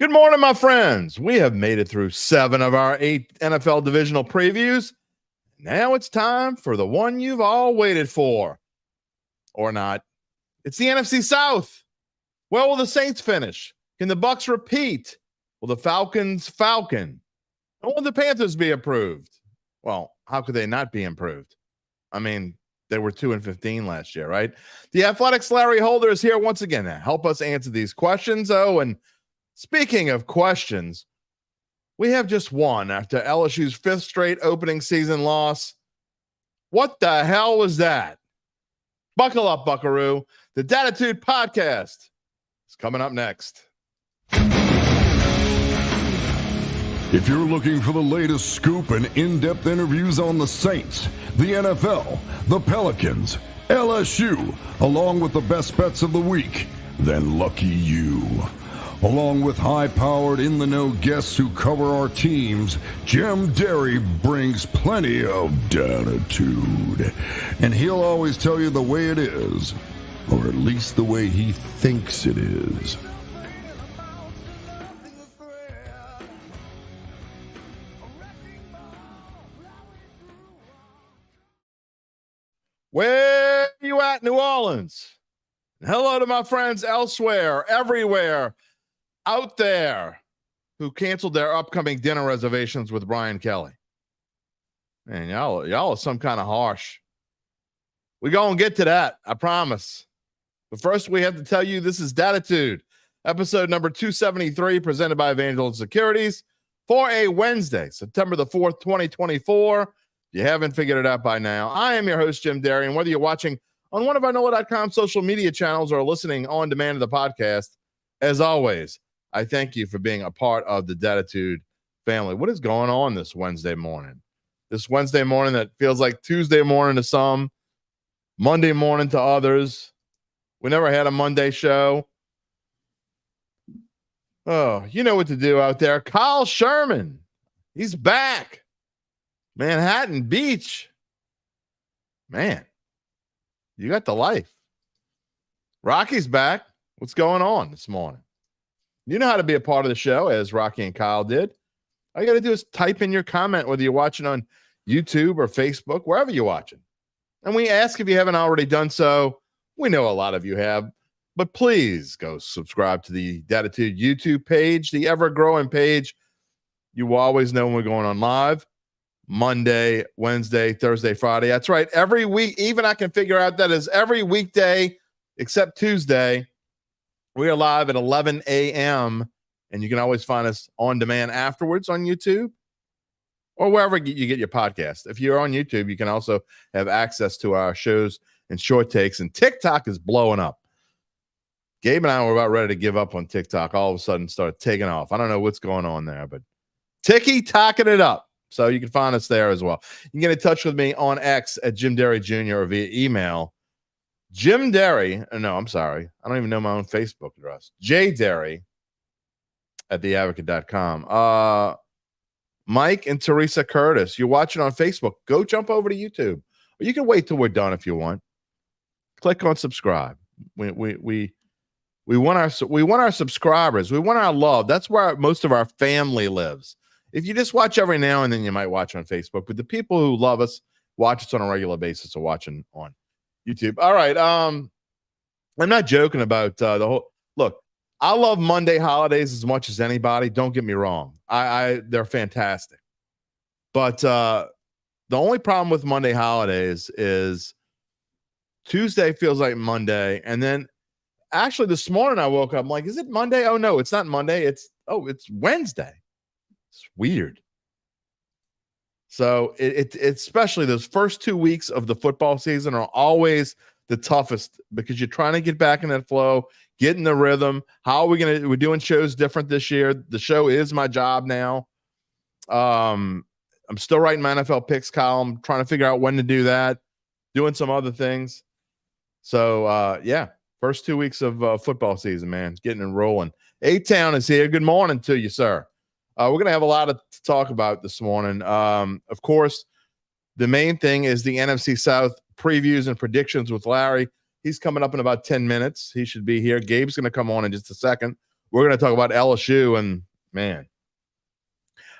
Good morning, my friends. We have made it through 7 of our 8 NFL divisional previews. Now it's time for the one you've all waited for. Or not. It's the NFC South. Where will the Saints finish? Can the Bucs repeat? Will the Falcons falcon? And will the Panthers be improved? Well, how could they not be improved? I mean, they were 2-15 last year, right? The Athletics' Larry Holder is here once again to help us answer these questions. Oh, and speaking of questions, we have just one after LSU's 5th straight opening season loss. What the hell was that? Buckle up, buckaroo. The Dattitude podcast is coming up next. If you're looking for the latest scoop and in-depth interviews on the Saints, the NFL, the Pelicans, LSU, along with the best bets of the week, then lucky you. Along with high-powered, in-the-know guests who cover our teams, Jim Derry brings plenty of Dattitude. And he'll always tell you the way it is, or at least the way he thinks it is. Where you at, New Orleans? Hello to my friends elsewhere, everywhere, out there who canceled their upcoming dinner reservations with Brian Kelly. Man, y'all are some kind of harsh. We're going to get to that, I promise. But first, we have to tell you this is Dattitude, episode number 273, presented by Evangeline Securities for a Wednesday, September the 4th, 2024. If you haven't figured it out by now, I am your host, Jim Derry, and whether you're watching on one of our NOLA.com social media channels or listening on demand to the podcast, as always, I thank you for being a part of the Dattitude family. What is going on this Wednesday morning? This Wednesday morning that feels like Tuesday morning to some, Monday morning to others. We never had a Monday show. Oh, you know what to do out there. Kyle Sherman, he's back. Manhattan Beach. Man, you got the life. Rocky's back. What's going on this morning? You know how to be a part of the show, as Rocky and Kyle did. All you got to do is type in your comment, whether you're watching on YouTube or Facebook, wherever you're watching. And we ask if you haven't already done so. We know a lot of you have. But please go subscribe to the Dattitude YouTube page, the ever-growing page. You will always know when we're going on live. Monday, Wednesday, Thursday, Friday. That's right. Every week, even I can figure out that is every weekday except Tuesday. We are live at 11 a.m. and you can always find us on demand afterwards on YouTube or wherever you get your podcast. If you're on YouTube, you can also have access to our shows and short takes. And TikTok is blowing up. Gabe and I were about ready to give up on TikTok. All of a sudden, started taking off. I don't know what's going on there, but ticky-tocking it up. So you can find us there as well. You can get in touch with me on X at Jim Derry Jr. or via email. Jim Derry. No, I'm sorry. I don't even know my own Facebook address. jderry at theadvocate.com. Mike and Teresa Curtis, you're watching on Facebook. Go jump over to YouTube. Or you can wait till we're done if you want. Click on subscribe. We want our subscribers. We want our love. That's where most of our family lives. If you just watch every now and then, you might watch on Facebook. But the people who love us watch us on a regular basis or watching on YouTube. All right. I'm not joking about the whole look. I love Monday holidays as much as anybody. Don't get me wrong. They're fantastic. But the only problem with Monday holidays is Tuesday feels like Monday. And then actually this morning I woke up, I'm like, is it Monday? Oh, no, it's not Monday. It's Wednesday. It's weird. So it especially those first 2 weeks of the football season are always the toughest because you're trying to get back in that flow, get in the rhythm. How are we're doing shows different this year. The show is my job now. I'm still writing my NFL picks column, trying to figure out when to do that, doing some other things. So yeah, first 2 weeks of football season, man, getting and rolling. A-Town is here. Good morning to you, sir. We're going to have a lot to talk about this morning. Of course, the main thing is the NFC South previews and predictions with Larry. He's coming up in about 10 minutes. He should be here. Gabe's going to come on in just a second. we're going to talk about LSU. And man,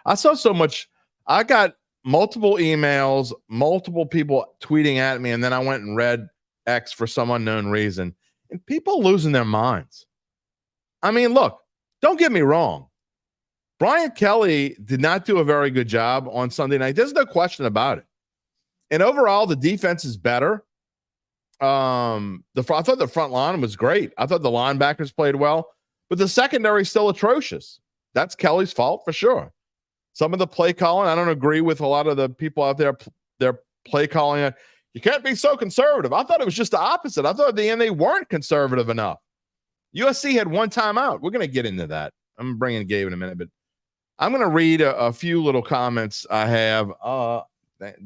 I saw so much. I got multiple emails, multiple people tweeting at me, and then I went and read X for some unknown reason, and people losing their minds. I mean, look, don't get me wrong. Brian Kelly did not do a very good job on Sunday night. There's no question about it. And overall, the defense is better. I thought the front line was great. I thought the linebackers played well, but the secondary is still atrocious. That's Kelly's fault for sure. Some of the play calling, I don't agree with a lot of the people out there. They're play calling it. You can't be so conservative. I thought it was just the opposite. I thought at the end they weren't conservative enough. USC had one timeout. We're going to get into that. I'm bringing Gabe in a minute, but I'm going to read a few little comments I have. I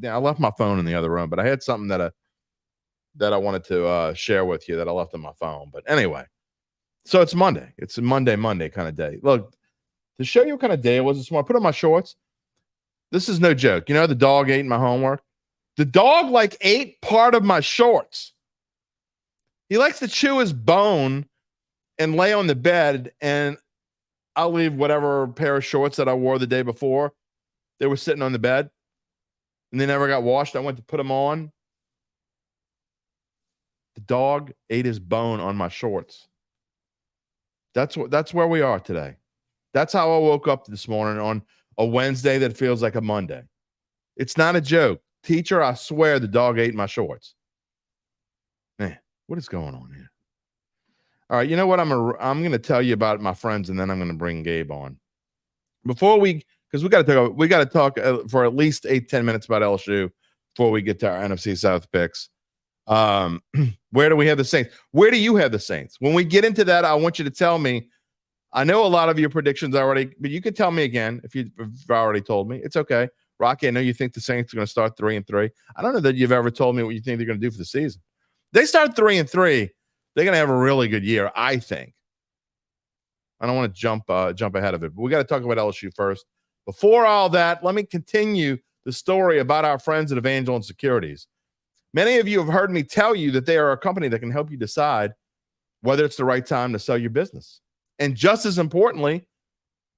left my phone in the other room, but I had something that I wanted to share with you that I left on my phone. But anyway, so it's Monday. It's a Monday kind of day. Look, to show you what kind of day it was this morning, I put on my shorts. This is no joke. You know, the dog ate my homework. The dog ate part of my shorts. He likes to chew his bone and lay on the bed, and I'll leave whatever pair of shorts that I wore the day before. They were sitting on the bed, and they never got washed. I went to put them on. The dog ate his bone on my shorts. That's where we are today. That's how I woke up this morning on a Wednesday that feels like a Monday. It's not a joke. Teacher, I swear the dog ate my shorts. Man, what is going on here? All right, you know what? I'm going to tell you about my friends, and then I'm going to bring Gabe on. Because we got to talk for at least 8-10 minutes about LSU before we get to our NFC South picks. Where do we have the Saints? Where do you have the Saints? When we get into that, I want you to tell me. I know a lot of your predictions already, but you can tell me again if you've already told me. It's okay. Rocky, I know you think the Saints are going to start 3-3. I don't know that you've ever told me what you think they're going to do for the season. They start 3-3. They're going to have a really good year, I think. I don't want to jump ahead of it, but we got to talk about LSU first. Before all that, let me continue the story about our friends at Evangeline Securities. Many of you have heard me tell you that they are a company that can help you decide whether it's the right time to sell your business. And just as importantly,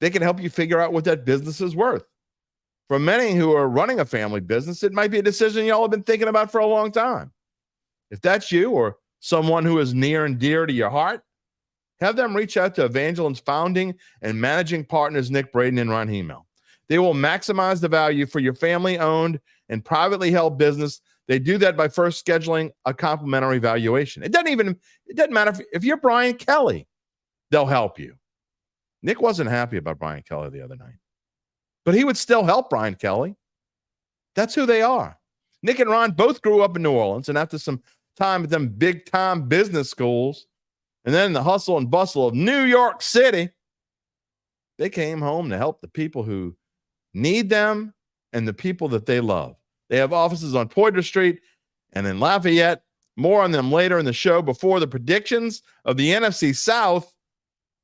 they can help you figure out what that business is worth. For many who are running a family business, it might be a decision y'all have been thinking about for a long time. If that's you or someone who is near and dear to your heart, have them reach out to Evangeline's founding and managing partners, Nick Braden and Ron Hemel. They will maximize the value for your family-owned and privately held business. They do that by first scheduling a complimentary valuation. It doesn't matter if you're Brian Kelly, they'll help you. Nick wasn't happy about Brian Kelly the other night, but he would still help Brian Kelly. That's who they are. Nick and Ron both grew up in New Orleans, and after some time at them big-time business schools, and then the hustle and bustle of New York City, they came home to help the people who need them and the people that they love. They have offices on Poydras Street and in Lafayette. More on them later in the show before the predictions of the NFC South.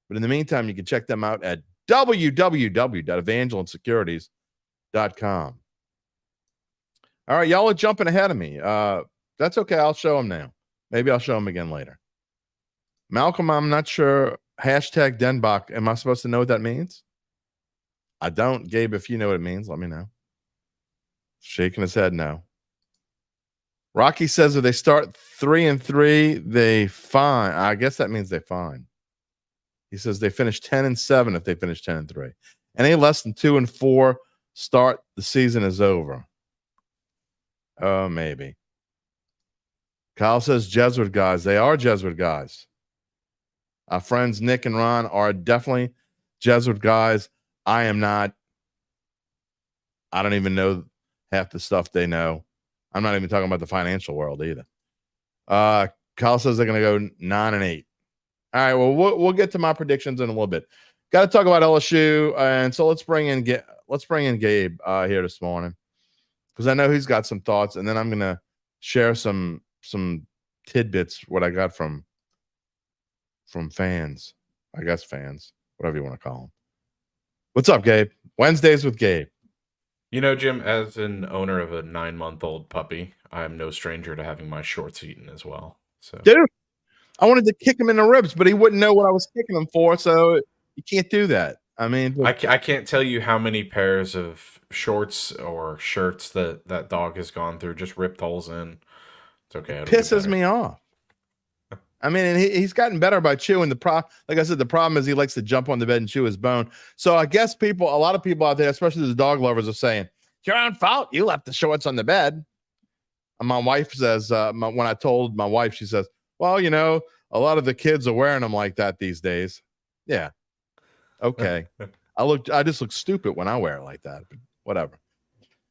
But in the meantime, you can check them out at www.evangelinesecurities.com. All right, y'all are jumping ahead of me. That's okay. I'll show them now. Maybe I'll show them again later. Malcolm, I'm not sure. Hashtag Denbach. Am I supposed to know what that means? I don't. Gabe, if you know what it means, let me know. Shaking his head no. Rocky says if they start 3-3, they fine. I guess that means they fine. He says they finish 10-7 if they finish 10-3. Any less than 2-4 start, the season is over. Oh, maybe. Kyle says Jesuit guys. They are Jesuit guys. Our friends Nick and Ron are definitely Jesuit guys. I am not. I don't even know half the stuff they know. I'm not even talking about the financial world either. Kyle says they're going to go 9-8. All right, well, we'll get to my predictions in a little bit. Got to talk about LSU, and so let's bring in Gabe here this morning because I know he's got some thoughts, and then I'm going to share some tidbits what I got from fans, I guess fans, whatever you want to call them. What's up, Gabe? Wednesdays with Gabe. You know, Jim, as an owner of a 9-month-old puppy, I'm no stranger to having my shorts eaten as well. So, Dude, I wanted to kick him in the ribs, but he wouldn't know what I was kicking him for, so you can't do that. I mean, I can't tell you how many pairs of shorts or shirts that dog has gone through, just ripped holes in. It's okay. It pisses me off. I mean, and he's gotten better by chewing. Like I said, the problem is he likes to jump on the bed and chew his bone. So I guess a lot of people out there, especially the dog lovers, are saying, "You're on fault. You left the shorts on the bed." And my wife says, when I told my wife, she says, "Well, you know, a lot of the kids are wearing them like that these days." Yeah. Okay. I just look stupid when I wear it like that, but whatever.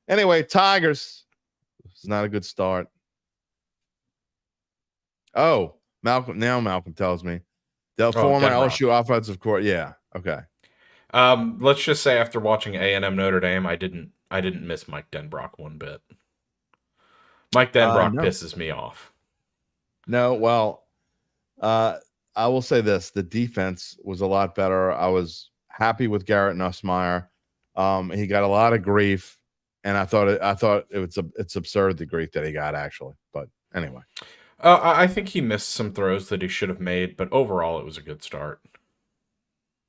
Anyway, Tigers. It's not a good start. Oh, Malcolm tells me. The former LSU offensive coordinator. Yeah. Okay. Let's just say after watching A&M Notre Dame, I didn't miss Mike Denbrock one bit. Mike Denbrock pisses me off. No, well, I will say this: the defense was a lot better. I was happy with Garrett Nussmeier. He got a lot of grief, and I thought it's absurd the grief that he got actually. But anyway, I think he missed some throws that he should have made, but overall, it was a good start.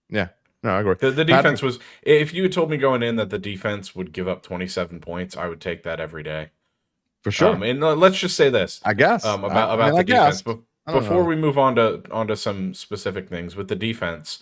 Yeah, no, I agree. The defense was. If you had told me going in that the defense would give up 27 points, I would take that every day. For sure. And let's just say this. I guess about the defense. Before we move on to some specific things with the defense,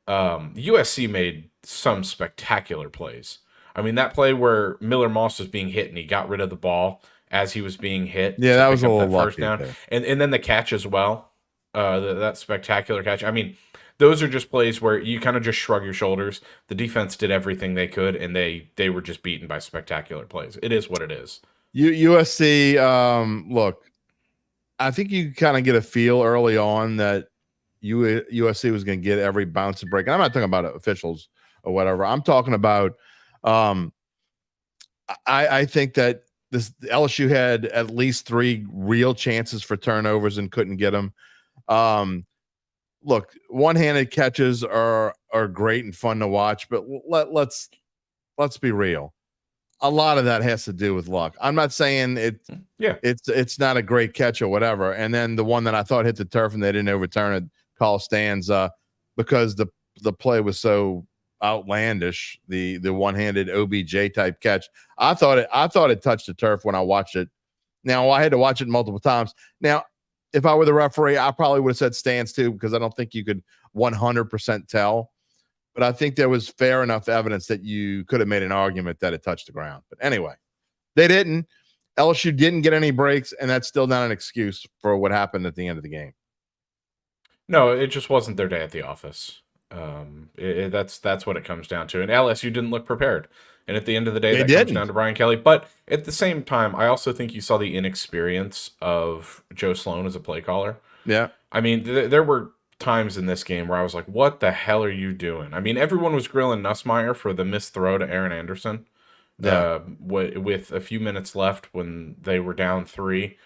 USC made some spectacular plays. I mean, that play where Miller Moss was being hit and he got rid of the ball as he was being hit. Yeah, that was a little first down, and then the catch as well. That spectacular catch. I mean, those are just plays where you kind of just shrug your shoulders. The defense did everything they could, and they were just beaten by spectacular plays. It is what it is. USC, look, I think you kind of get a feel early on that USC was going to get every bounce and break. And I'm not talking about officials or whatever. I'm talking about I think that this LSU had at least 3 real chances for turnovers and couldn't get them. Look, one-handed catches are great and fun to watch, but let's be real. A lot of that has to do with luck. I'm not saying it's not a great catch or whatever. And then the one that I thought hit the turf and they didn't overturn it, call stands because the play was so outlandish. The one-handed OBJ type catch. I thought it touched the turf when I watched it. Now I had to watch it multiple times. Now, if I were the referee, I probably would have said stands too because I don't think you could 100% tell. But I think there was fair enough evidence that you could have made an argument that it touched the ground. But anyway, they didn't. LSU didn't get any breaks, and that's still not an excuse for what happened at the end of the game. No, it just wasn't their day at the office. That's what it comes down to. And LSU didn't look prepared. And at the end of the day, comes down to Brian Kelly. But at the same time, I also think you saw the inexperience of Joe Sloan as a play caller. Yeah. I mean, there were times in this game where I was like, what the hell are you doing? I mean, everyone was grilling Nussmeier for the missed throw to Aaron Anderson with a few minutes left when they were down 3.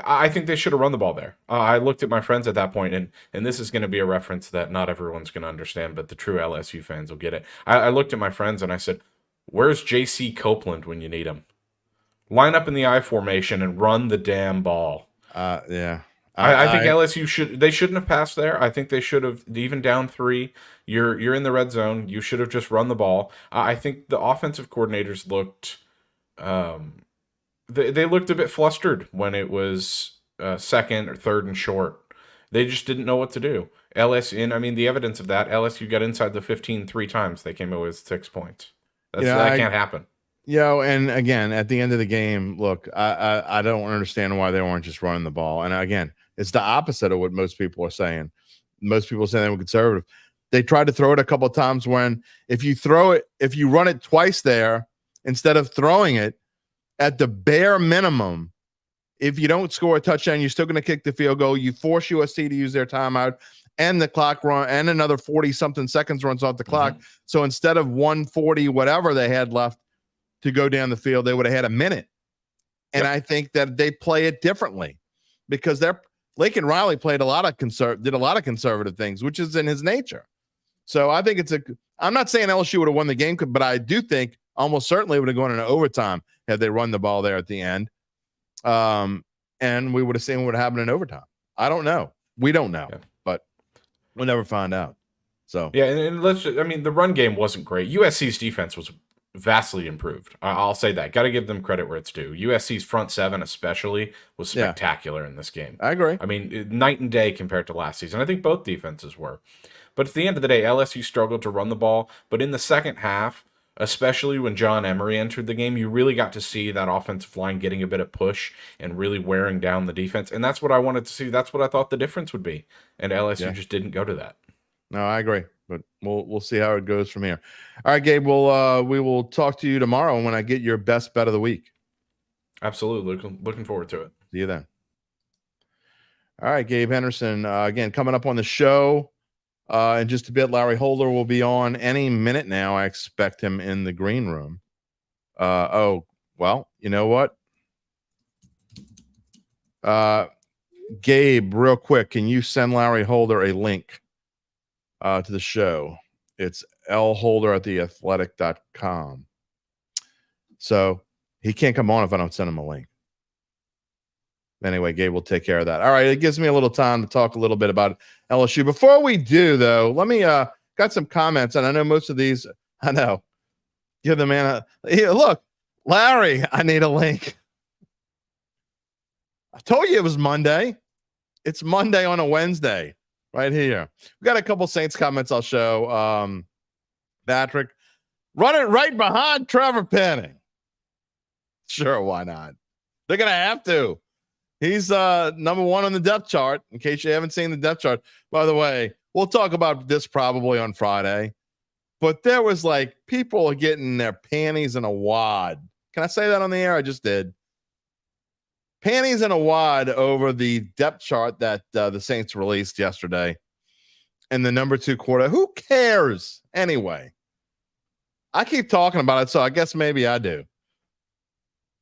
I think they should have run the ball there. I looked at my friends at that point, and this is going to be a reference that not everyone's going to understand, but the true LSU fans will get it. I looked at my friends and I said, where's J.C. Copeland when you need him? Line up in the I formation and run the damn ball. Yeah. I think LSU shouldn't have passed there. I think they should have, even down 3. You're in the red zone. You should have just run the ball. I think the offensive coordinators looked, they looked a bit flustered when it was 2nd or 3rd and short. They just didn't know what to do. LSU, and I mean the evidence of that, LSU got inside the 15 3 times. They came away with 6 points. That can't happen. And again, at the end of the game, look, I don't understand why they weren't just running the ball. And again, it's the opposite of what most people are saying. Most people are saying they were conservative. They tried to throw it a couple of times when if you run it twice there, instead of throwing it, at the bare minimum, if you don't score a touchdown, you're still going to kick the field goal. You force USC to use their timeout and the clock run and another 40-something seconds runs off the clock. So instead of 140, whatever they had left to go down the field, they would have had a minute. And I think that they play it differently because Laken Riley did a lot of conservative things, which is in his nature. So I think I'm not saying LSU would have won the game, but I do think almost certainly would have gone into overtime had they run the ball there at the end. And and we would have seen what happened in overtime. I don't know. We don't know, but we'll never find out. So yeah, and the run game wasn't great. USC's defense was vastly improved. I'll say that. Got to give them credit where it's due. USC's front seven, especially, was spectacular in this game. I agree. I mean, night and day compared to last season. I think both defenses were. But at the end of the day, LSU struggled to run the ball. But in the second half, especially when John Emery entered the game, you really got to see that offensive line getting a bit of push and really wearing down the defense. And that's what I wanted to see. That's what I thought the difference would be. And LSU just didn't go to that. No, I agree. But we'll see how it goes from here. All right, Gabe, we will talk to you tomorrow when I get your best bet of the week. Absolutely. Looking forward to it. See you then. All right, Gabe Henderson, again, coming up on the show in just a bit. Larry Holder will be on any minute now. I expect him in the green room. Well, you know what? Gabe, real quick, can you send Larry Holder a link to the show? It's lholder@theathletic.com. So he can't come on if I don't send him a link. Anyway, Gabe will take care of that. All right, it gives me a little time to talk a little bit about LSU. Before we do, though, let me got some comments, and I know most of these. I know. Give the man look, Larry. I need a link. I told you it was Monday. It's Monday on a Wednesday, right here. We got a couple Saints comments I'll show. Patrick, run it right behind Trevor Penning. Sure, why not? They're gonna have to. He's number one on the depth chart, in case you haven't seen the depth chart. By the way, we'll talk about this probably on Friday. But there was like people getting their panties in a wad. Can I say that on the air? I just did. Panties in a wad over the depth chart that the Saints released yesterday. And the number 2 quarter. Who cares anyway? I keep talking about it, so I guess maybe I do.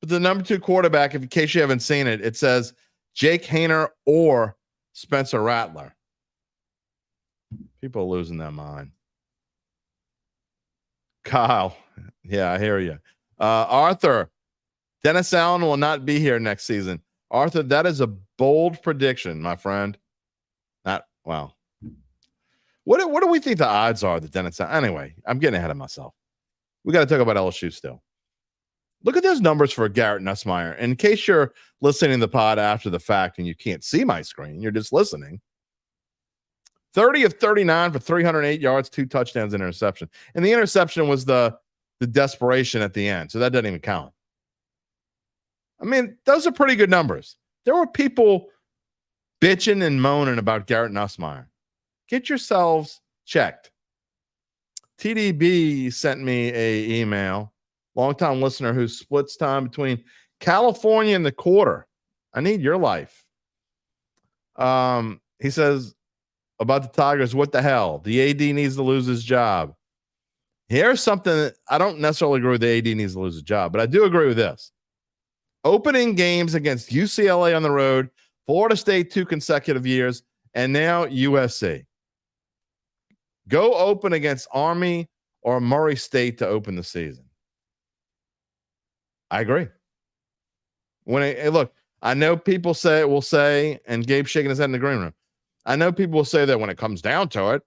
But the number 2 quarterback, in case you haven't seen it, it says Jake Haener or Spencer Rattler. People are losing their mind. Kyle, yeah, I hear you. Arthur, Dennis Allen will not be here next season. Arthur, that is a bold prediction, my friend. Not wow. What do we think the odds are that Dennis Allen? Anyway, I'm getting ahead of myself. We got to talk about LSU still. Look at those numbers for Garrett Nussmeier. In case you're listening to the pod after the fact and you can't see my screen, you're just listening. 30 of 39 for 308 yards, 2 touchdowns, and interception. And the interception was the desperation at the end, so that doesn't even count. I mean, those are pretty good numbers. There were people bitching and moaning about Garrett Nussmeier. Get yourselves checked. TDB sent me an email. Longtime listener who splits time between California and the quarter. I need your life. He says about the Tigers, what the hell? The AD needs to lose his job. Here's something that I don't necessarily agree with. The AD needs to lose his job, but I do agree with this. Opening games against UCLA on the road, Florida State 2 consecutive years, and now USC. Go open against Army or Murray State to open the season. I agree. Look, I know people will say, and Gabe shaking his head in the green room. I know people will say that when it comes down to it,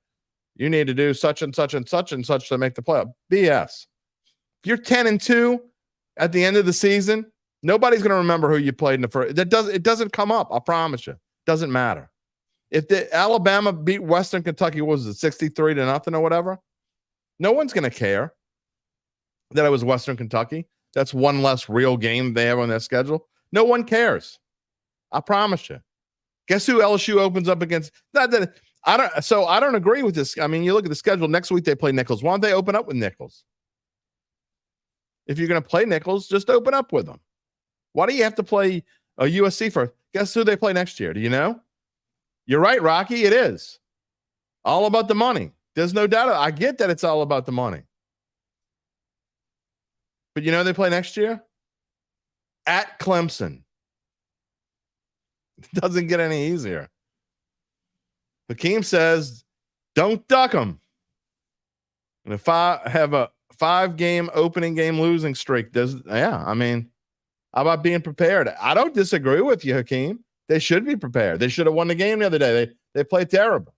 you need to do such and such and such and such to make the playoff. BS. If you're 10-2 at the end of the season, nobody's going to remember who you played in the first. It doesn't come up. I promise you. Doesn't matter. If the Alabama beat Western Kentucky, what was it, 63-0 or whatever? No one's going to care that it was Western Kentucky. That's one less real game they have on their schedule. No one cares. I promise you. Guess who LSU opens up against? I don't agree with this. I mean, you look at the schedule. Next week they play Nichols. Why don't they open up with Nichols? If you're going to play Nichols, just open up with them. Why do you have to play a USC first? Guess who they play next year? Do you know? You're right, Rocky. It is all about the money. There's no doubt. I get that it's all about the money. But you know they play next year? At Clemson. It doesn't get any easier. Hakeem says, don't duck them. And if I have a 5-game opening game losing streak, I mean, How about being prepared? I don't disagree with you, Hakeem. They should be prepared. They should have won the game the other day. They played terrible.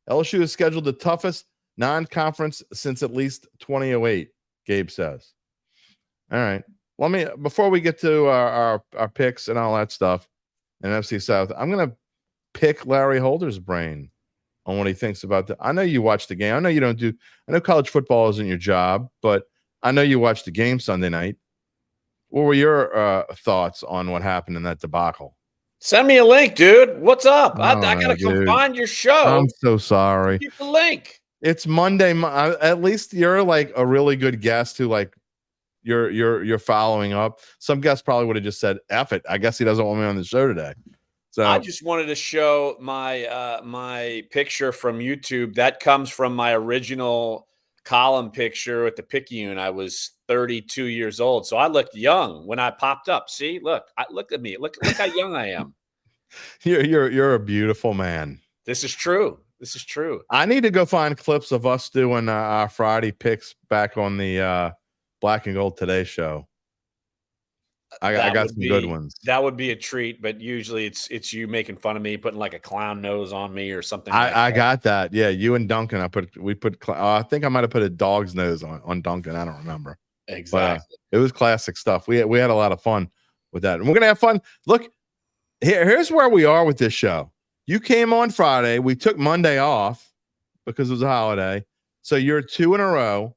LSU has scheduled the toughest non-conference since at least 2008, Gabe says. All right. Before we get to our picks and all that stuff in NFC South, I'm going to pick Larry Holder's brain on what he thinks about that. I know you watched the game. I know you don't I know college football isn't your job, but I know you watched the game Sunday night. What were your thoughts on what happened in that debacle? Send me a link, dude. What's up? I gotta come find your show. I'm so sorry. Keep the link. It's Monday. At least you're like a really good guest who like you're following up. Some guests probably would have just said, "F it." I guess he doesn't want me on the show today. So I just wanted to show my my picture from YouTube. That comes from my original column picture with the Picayune. I was 32 years old, so I looked young when I popped up. See, look at me. Look how young I am. You're a beautiful man. This is true. This is true. I need to go find clips of us doing our Friday picks back on the Black and Gold Today show. I got some good ones. That would be a treat, but usually it's you making fun of me, putting like a clown nose on me or something. I got that. Yeah, you and Duncan. I think I might have put a dog's nose on Duncan. I don't remember. Exactly. But, it was classic stuff. We had a lot of fun with that, and we're gonna have fun. Look, here's where we are with this show. You came on Friday. We took Monday off because it was a holiday. So you're 2 in a row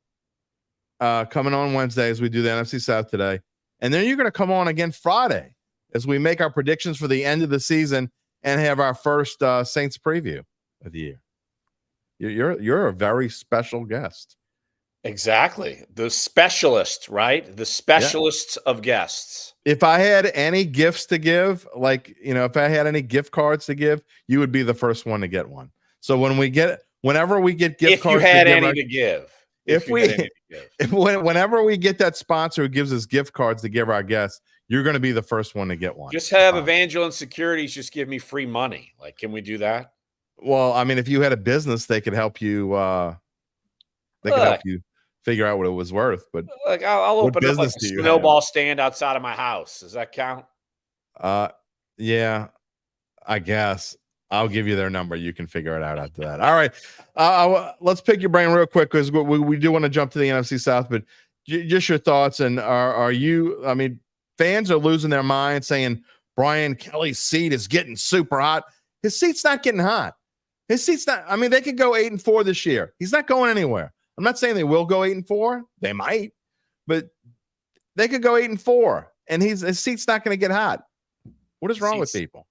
coming on Wednesday as we do the NFC South today. And then you're going to come on again Friday as we make our predictions for the end of the season and have our first Saints preview of the year. You're a very special guest. Exactly. The specialists, right? The specialists of guests. If I had any gifts to give, if I had any gift cards to give, you would be the first one to get one. So whenever we get gift cards, whenever we get that sponsor who gives us gift cards to give our guests, you're going to be the first one to get one. Just have Evangeline Securities just give me free money. Like, can we do that? Well, I mean, if you had a business, they could help you. They could help you figure out what it was worth. But like, I'll open up like a snowball stand outside of my house. Does that count? Yeah, I guess. I'll give you their number. You can figure it out after that. All right. Let's pick your brain real quick because we do want to jump to the NFC South, but just your thoughts. And are you, I mean, fans are losing their mind saying Brian Kelly's seat is getting super hot. His seat's not getting hot. His seat's not, I mean, they could go 8-4 this year. He's not going anywhere. I'm not saying they will go 8-4. They might, but they could go 8-4 and his seat's not going to get hot. What is wrong with people?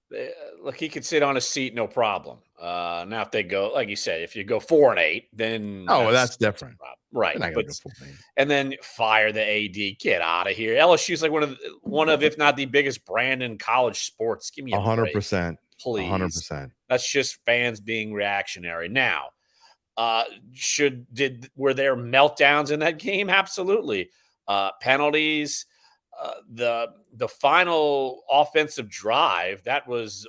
Look, he could sit on a seat, no problem. Now, if they go, like you said, if you go 4-8, then that's different, right? And then fire the AD, get out of here. LSU's like one of, if not the biggest brand in college sports. Give me 100%, please. 100%. That's just fans being reactionary. Now, were there meltdowns in that game? Absolutely. Penalties. The final offensive drive, that was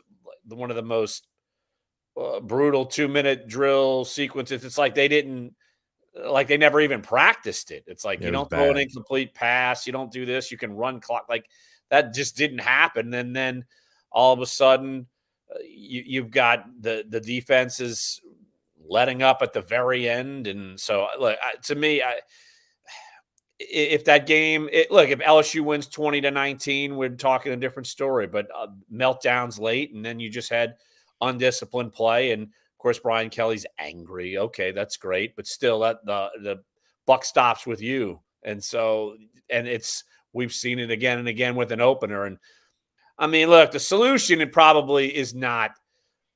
one of the most brutal 2-minute drill sequences. It's like they never even practiced it. It's like you don't throw an incomplete pass, you don't do this, you can run clock. Like that just didn't happen. And then all of a sudden, you've got the defenses letting up at the very end. And so, to me, if that game, if LSU wins 20-19, we're talking a different story. But meltdowns late, and then you just had undisciplined play, and of course Brian Kelly's angry. Okay, that's great, but still, that the buck stops with you. And so, we've seen it again and again with an opener. And I mean, look, the solution it probably is not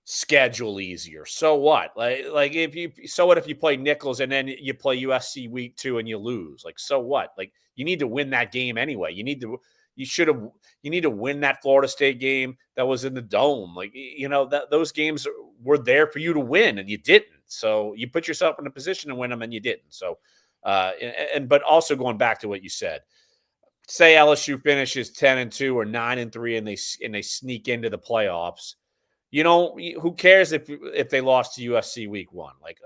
schedule easier. So what? Like if you play Nichols and then you play USC week 2 and you lose? Like, so what? Like, you need to win that game anyway. You need to win that Florida State game that was in the dome. Like, those games were there for you to win and you didn't. So you put yourself in a position to win them and you didn't. So but also going back to what you said, say LSU finishes 10-2 or 9-3 and they sneak into the playoffs. Who cares if they lost to USC week 1? Like,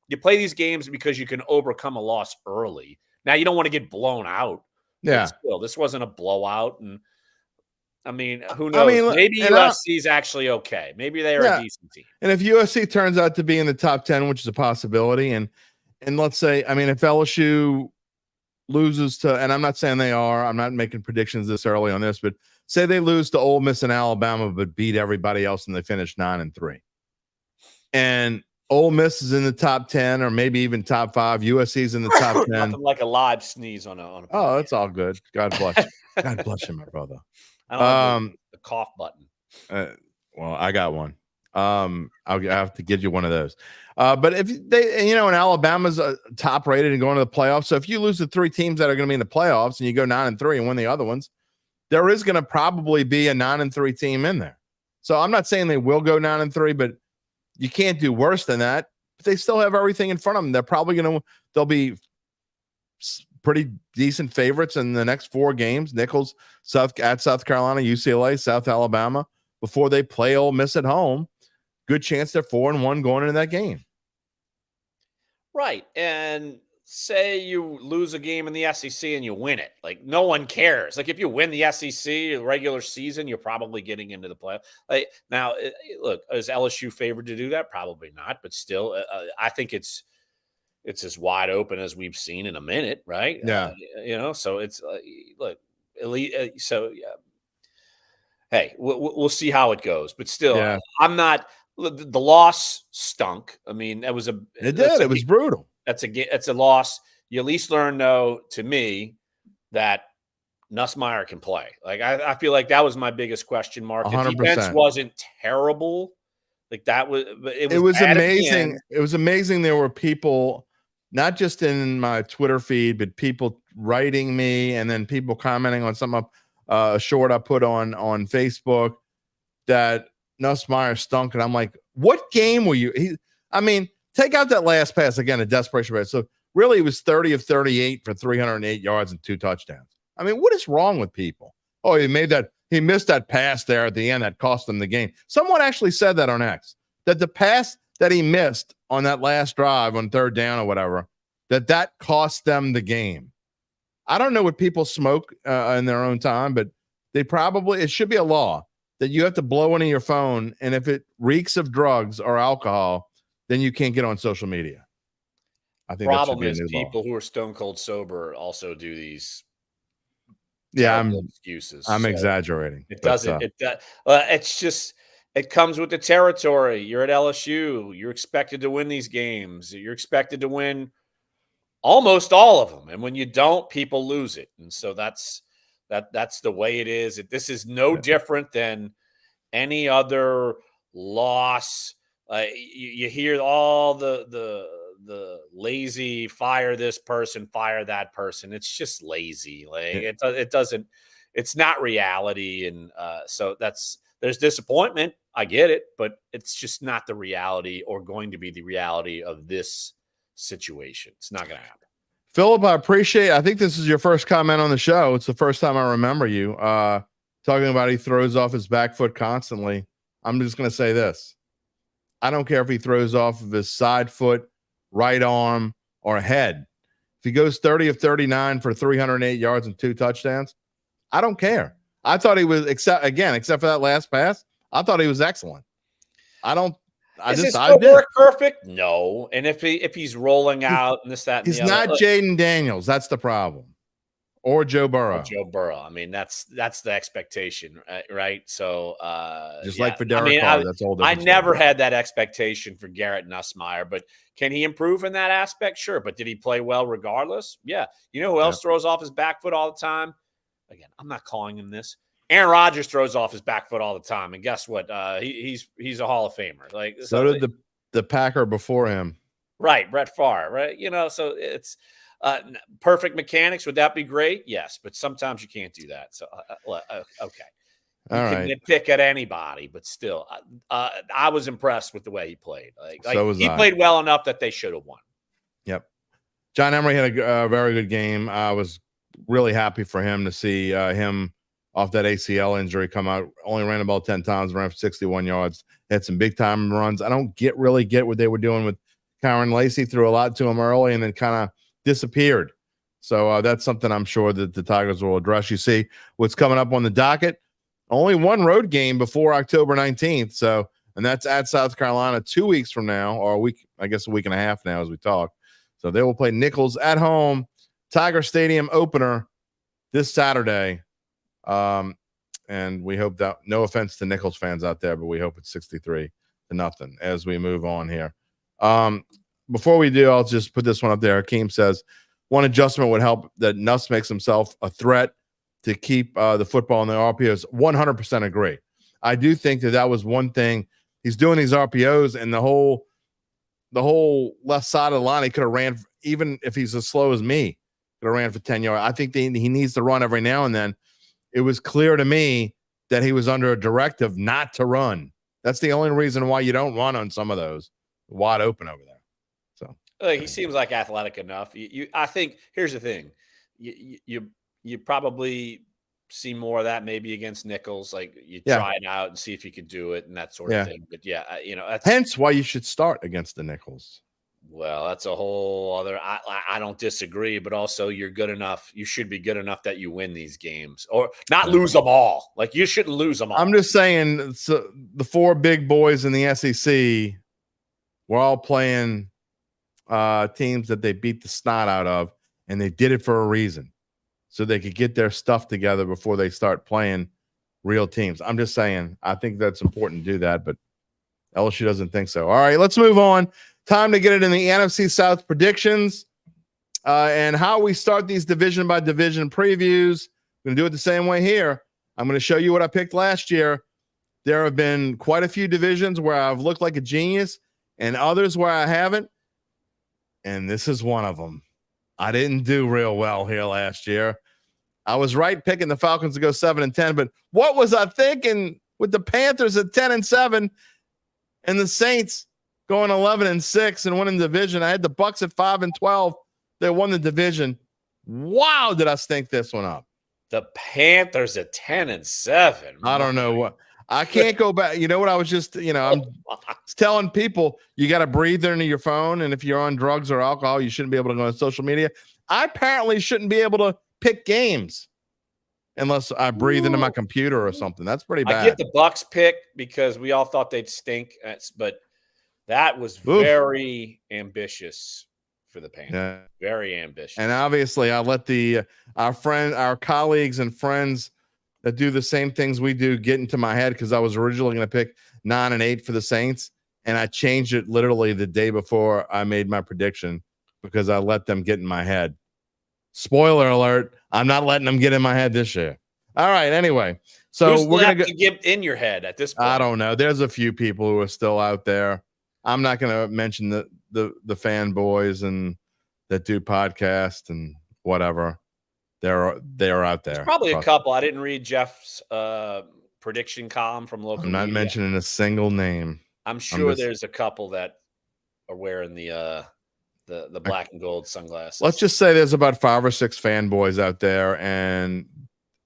you play these games because you can overcome a loss early, Now you don't want to get blown out. Yeah. But still, this wasn't a blowout. And I mean, who I knows? mean, Maybe USC is actually okay. Maybe they are a decent team. And if USC turns out to be in the top 10, which is a possibility, and let's say, I mean, if LSU loses to, and I'm not saying they are, I'm not making predictions this early on this, but say they lose to Ole Miss and Alabama, but beat everybody else and they finish 9-3. And Ole Miss is in the top 10 or maybe even top 5. USC is in the top 10. Nothing like a live sneeze on a Oh, it's all good. God bless you. God bless you, my brother. I don't have the cough button. Well, I got one. I'll have to get you one of those. But if they, and Alabama's top rated and going to the playoffs. So if you lose the 3 teams that are going to be in the playoffs and you go 9-3 and win the other ones, there is going to probably be a 9-3 team in there. So I'm not saying they will go 9-3, but you can't do worse than that. But they still have everything in front of them. They're probably they'll be pretty decent favorites in the next 4 games. Nichols, South Carolina, UCLA, South Alabama, before they play Ole Miss at home. Good chance they're 4-1 going into that game. Right. And say you lose a game in the SEC and you win it. Like, no one cares. Like, if you win the SEC regular season, you're probably getting into the playoff. Like, now, look, is LSU favored to do that? Probably not. But still, I think it's as wide open as we've seen in a minute, right? Yeah. So it's look, elite. Hey, we'll see how it goes. But still, I'm not. The loss stunk. I mean, it was it was brutal. It's a loss. You at least learn, though, to me, that Nussmeier can play. Like, I feel like that was my biggest question mark. 100%. The defense wasn't terrible. Like, that was. It was amazing. It was amazing. There were people, not just in my Twitter feed, but people writing me and then people commenting on some short I put on Facebook that Nussmeier stunk. And I'm like, what game were you? Take out that last pass again, a desperation pass. So really, it was 30 of 38 for 308 yards and 2 touchdowns. I mean, what is wrong with people? Oh, he missed that pass there at the end that cost them the game. Someone actually said that on X, that the pass that he missed on that last drive on 3rd down or whatever, that cost them the game. I don't know what people smoke in their own time, but it should be a law that you have to blow into your phone, and if it reeks of drugs or alcohol, then you can't get on social media. I think problem is people who are stone cold sober also do these. Excuses. I'm exaggerating. It doesn't. It's just. It comes with the territory. You're at LSU. You're expected to win these games. You're expected to win almost all of them, and when you don't, people lose it. And so that's the way it is. This is no different than any other loss. You hear all the lazy fire this person, fire that person. It's just lazy. Like it doesn't. It's not reality, and so there's disappointment. I get it, but it's just not the reality or going to be the reality of this situation. It's not going to happen. Philip, I think this is your first comment on the show. It's the first time I remember you talking about he throws off his back foot constantly. I'm just going to say this. I don't care if he throws off of his side foot, right arm, or head. If he goes 30 of 39 for 308 yards and 2 touchdowns, I don't care. I thought he was, except for that last pass, I thought he was excellent. Is his footwork perfect? No. And if he's rolling out and this, that, and he's not Jaden Daniels. That's the problem. Or Joe Burrow. I mean, that's the expectation, right? So just like for Derek Carr, that's all. I never had that expectation for Garrett Nussmeier, but can he improve in that aspect? Sure. But did he play well regardless? Yeah. You know who else throws off his back foot all the time? Again, I'm not calling him this. Aaron Rodgers throws off his back foot all the time, and guess what? He's a Hall of Famer. Like so did the Packer before him, right? Brett Favre, right? So it's perfect mechanics. Would that be great? Yes, but sometimes you can't do that. So okay, you can nitpick at anybody, but still, I was impressed with the way he played. He played well enough that they should have won. Yep, John Emery had a very good game. I was really happy for him to see him off that ACL injury come out. Only ran about 10 times, ran for 61 yards. Had some big time runs. I don't really get what they were doing with Kyron Lacy. Threw a lot to him early and then kind of disappeared. So that's something I'm sure that the Tigers will address. You see what's coming up on the docket. Only one road game before October 19th. So, and that's at South Carolina 2 weeks from now, or a week and a half now as we talk. So they will play Nichols at home, Tiger Stadium opener this Saturday. And we hope that, no offense to Nichols fans out there, but we hope it's 63-0 as we move on here. Before we do, I'll just put this one up there. Hakeem says, one adjustment would help that Nuss makes himself a threat to keep the football in the RPOs. 100% agree. I do think that was one thing. He's doing these RPOs, and the whole left side of the line, he could have ran, even if he's as slow as me, could have ran for 10 yards. I think he needs to run every now and then. It was clear to me that he was under a directive not to run. That's the only reason why you don't run on some of those wide open over there. So he seems like athletic enough. I think here's the thing. You probably see more of that maybe against Nichols. Like you try it out and see if you can do it and that sort of thing. But that's hence why you should start against the Nichols. Well, that's a whole other. I don't disagree, but also you're good enough. You should be good enough that you win these games or not lose them all. Like you shouldn't lose them all. I'm just saying, so the four big boys in the SEC were all playing teams that they beat the snot out of, and they did it for a reason, so they could get their stuff together before they start playing real teams. I'm just saying, I think that's important to do that, but LSU doesn't think so. All right, let's move on. Time to get it in the NFC South predictions and how we start these division by division previews. I'm going to do it the same way here. I'm going to show you what I picked last year. There have been quite a few divisions where I've looked like a genius and others where I haven't. And this is one of them. I didn't do real well here last year. I was right picking the Falcons to go 7-10, but what was I thinking with the Panthers at 10-7 and the Saints going 11-6 and winning the division? I had the Bucks at 5-12. They won the division. Wow, did I stink this one up? The Panthers at 10-7. I don't know what. I can't go back. You know what? I was just, I'm telling people you got to breathe into your phone. And if you're on drugs or alcohol, you shouldn't be able to go on social media. I apparently shouldn't be able to pick games unless I breathe into my computer or something. That's pretty bad. I get the Bucks pick because we all thought they'd stink, but that was very ambitious for the Panthers. Yeah. Very ambitious. And obviously, I let our colleagues and friends that do the same things we do get into my head, because I was originally going to pick 9-8 for the Saints, and I changed it literally the day before I made my prediction because I let them get in my head. Spoiler alert, I'm not letting them get in my head this year. All right, anyway. So who's we're going to get in your head at this point? I don't know. There's a few people who are still out there. I'm not going to mention the fanboys and that do podcasts and whatever. They're out there. There's probably a couple. I didn't read Jeff's prediction column from local. I'm not media. Mentioning a single name. I'm sure there's a couple that are wearing the black and gold sunglasses. Let's just say there's about 5 or 6 fanboys out there, and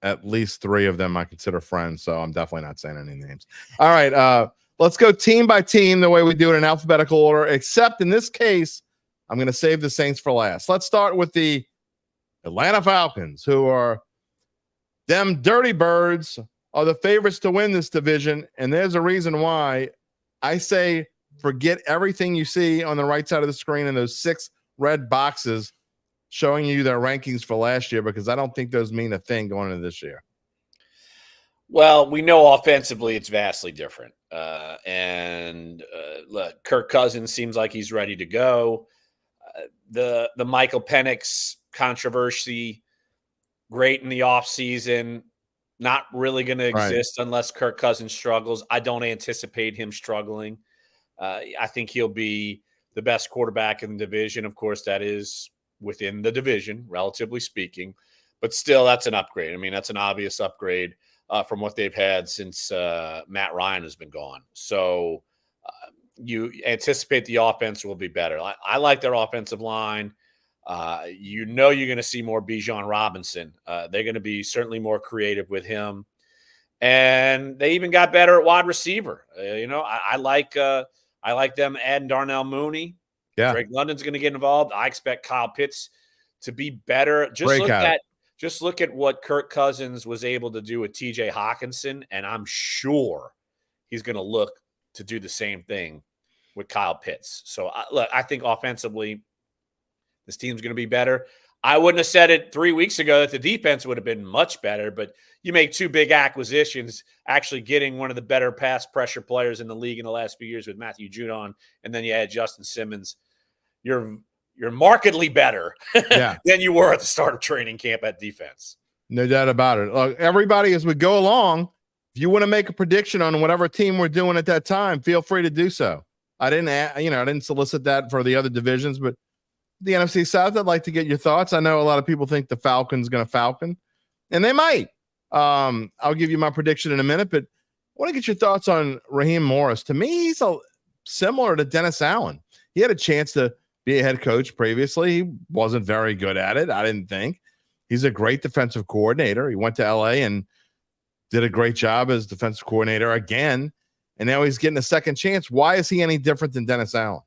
at least 3 of them I consider friends. So I'm definitely not saying any names. All right. Let's go team by team the way we do it in alphabetical order, except in this case, I'm going to save the Saints for last. Let's start with the Atlanta Falcons, who are them dirty birds, are the favorites to win this division. And there's a reason why. I say forget everything you see on the right side of the screen in those 6 red boxes showing you their rankings for last year, because I don't think those mean a thing going into this year. Well, we know offensively it's vastly different. Look, Kirk Cousins seems like he's ready to go. The Michael Penix controversy, great in the offseason, not really going to exist unless Kirk Cousins struggles. I don't anticipate him struggling. I think he'll be the best quarterback in the division. Of course, that is within the division, relatively speaking. But still, that's an upgrade. I mean, that's an obvious upgrade from what they've had since Matt Ryan has been gone. So you anticipate the offense will be better. I like their offensive line. You're going to see more Bijan Robinson. They're going to be certainly more creative with him. And they even got better at wide receiver. I like them adding Darnell Mooney. Yeah. Drake London's going to get involved. I expect Kyle Pitts to be better. Breakout. Just look at what Kirk Cousins was able to do with TJ Hawkinson, and I'm sure he's going to look to do the same thing with Kyle Pitts. So, look, I think offensively, this team's going to be better. I wouldn't have said it 3 weeks ago that the defense would have been much better, but you make two big acquisitions, actually getting one of the better pass pressure players in the league in the last few years with Matthew Judon, and then you add Justin Simmons. You're markedly better than you were at the start of training camp at defense. No doubt about it. Look, everybody, as we go along, if you want to make a prediction on whatever team we're doing at that time, feel free to do so. I didn't solicit that for the other divisions, but the NFC South, I'd like to get your thoughts. I know a lot of people think the Falcons going to Falcon, and they might. I'll give you my prediction in a minute, but I want to get your thoughts on Raheem Morris. To me, he's similar to Dennis Allen. He had a chance to be a head coach previously. He wasn't very good at it, I didn't think. He's a great defensive coordinator. He went to LA and did a great job as defensive coordinator again, and now he's getting a second chance. Why is he any different than Dennis Allen?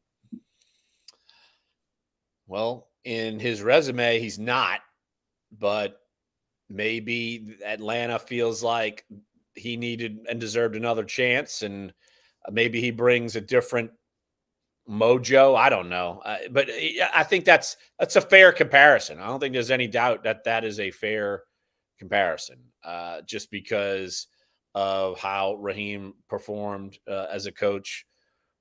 Well, in his resume, he's not, but maybe Atlanta feels like he needed and deserved another chance, and maybe he brings a different mojo. I don't know, but I think that's a fair comparison. I don't think there's any doubt that is a fair comparison, just because of how Raheem performed as a coach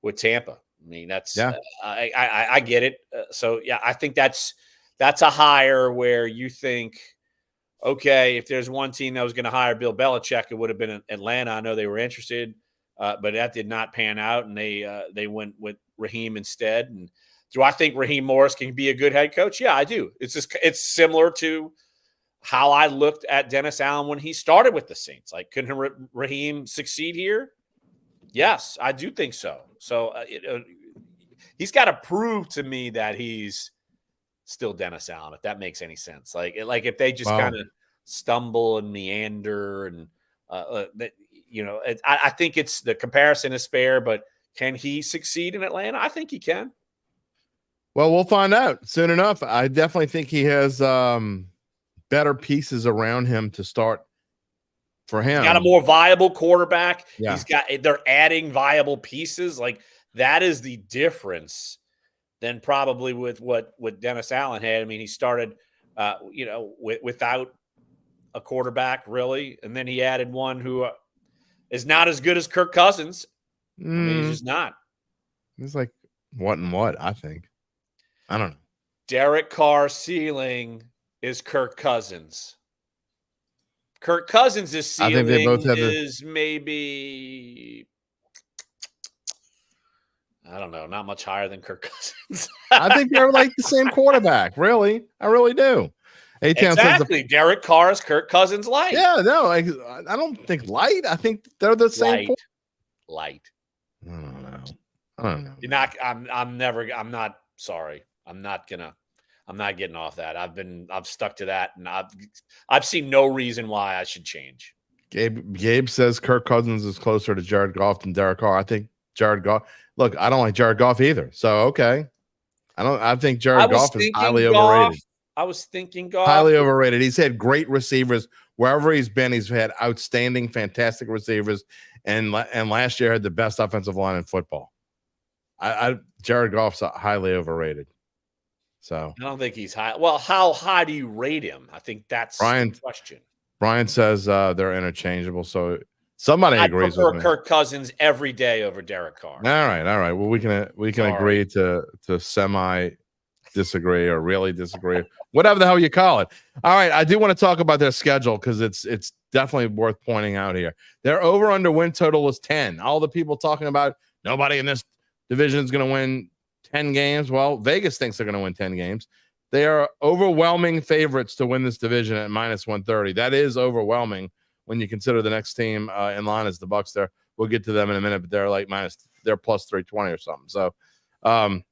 with Tampa. I mean, that's I get it. So yeah, I think that's a hire where you think, okay, if there's one team that was going to hire Bill Belichick, it would have been Atlanta. I know they were interested, but that did not pan out, and they went with Raheem instead. And do I think Raheem Morris can be a good head coach? Yeah, I do. It's similar to how I looked at Dennis Allen when he started with the Saints. Like, couldn't Raheem succeed here? Yes, I do think so. So he's got to prove to me that he's still Dennis Allen, if that makes any sense. Like if they just kind of stumble and meander, and I think the comparison is fair. But can he succeed in Atlanta? I think he can. Well, we'll find out soon enough. I definitely think he has better pieces around him to start. For him, he's got a more viable quarterback. Yeah. They're adding viable pieces. Like, that is the difference than probably with what Dennis Allen had. I mean, he started, without a quarterback really, and then he added one who is not as good as Kirk Cousins. I mean, he's just not. He's like what and what, I think. I don't know. Derek Carr's ceiling is Kirk Cousins. Kirk Cousins' ceiling I think they both have is maybe, I don't know, not much higher than Kirk Cousins. I think they're like the same quarterback. Really, I really do. Exactly. Derek Carr is Kirk Cousins light. Yeah, no, I don't think light. I think they're the same. Light. I don't know. You're not. I'm not. Sorry. I'm not getting off that. I've stuck to that, and I've seen no reason why I should change. Gabe says Kirk Cousins is closer to Jared Goff than Derek Carr. I think Jared Goff. Look, I don't like Jared Goff either. So okay, I think Jared Goff is highly overrated. I was thinking Goff. Highly overrated. He's had great receivers wherever he's been. He's had outstanding, fantastic receivers, and last year had the best offensive line in football. Jared Goff's highly overrated. So I don't think he's high. Well, how high do you rate him? I think that's the question. Brian says they're interchangeable. So somebody agrees with me. Kirk Cousins every day over Derek Carr. All right. Well, we can agree to semi disagree or really disagree, whatever the hell you call it. All right, I do want to talk about their schedule because it's definitely worth pointing out here. Their over under win total was 10. All the people talking about nobody in this division is going to win 10 games. Well, Vegas thinks they're going to win 10 games. They are overwhelming favorites to win this division at minus 130. That is overwhelming when you consider the next team in line is the Bucs. There, we'll get to them in a minute, but they're like they're plus 320 or something. So, and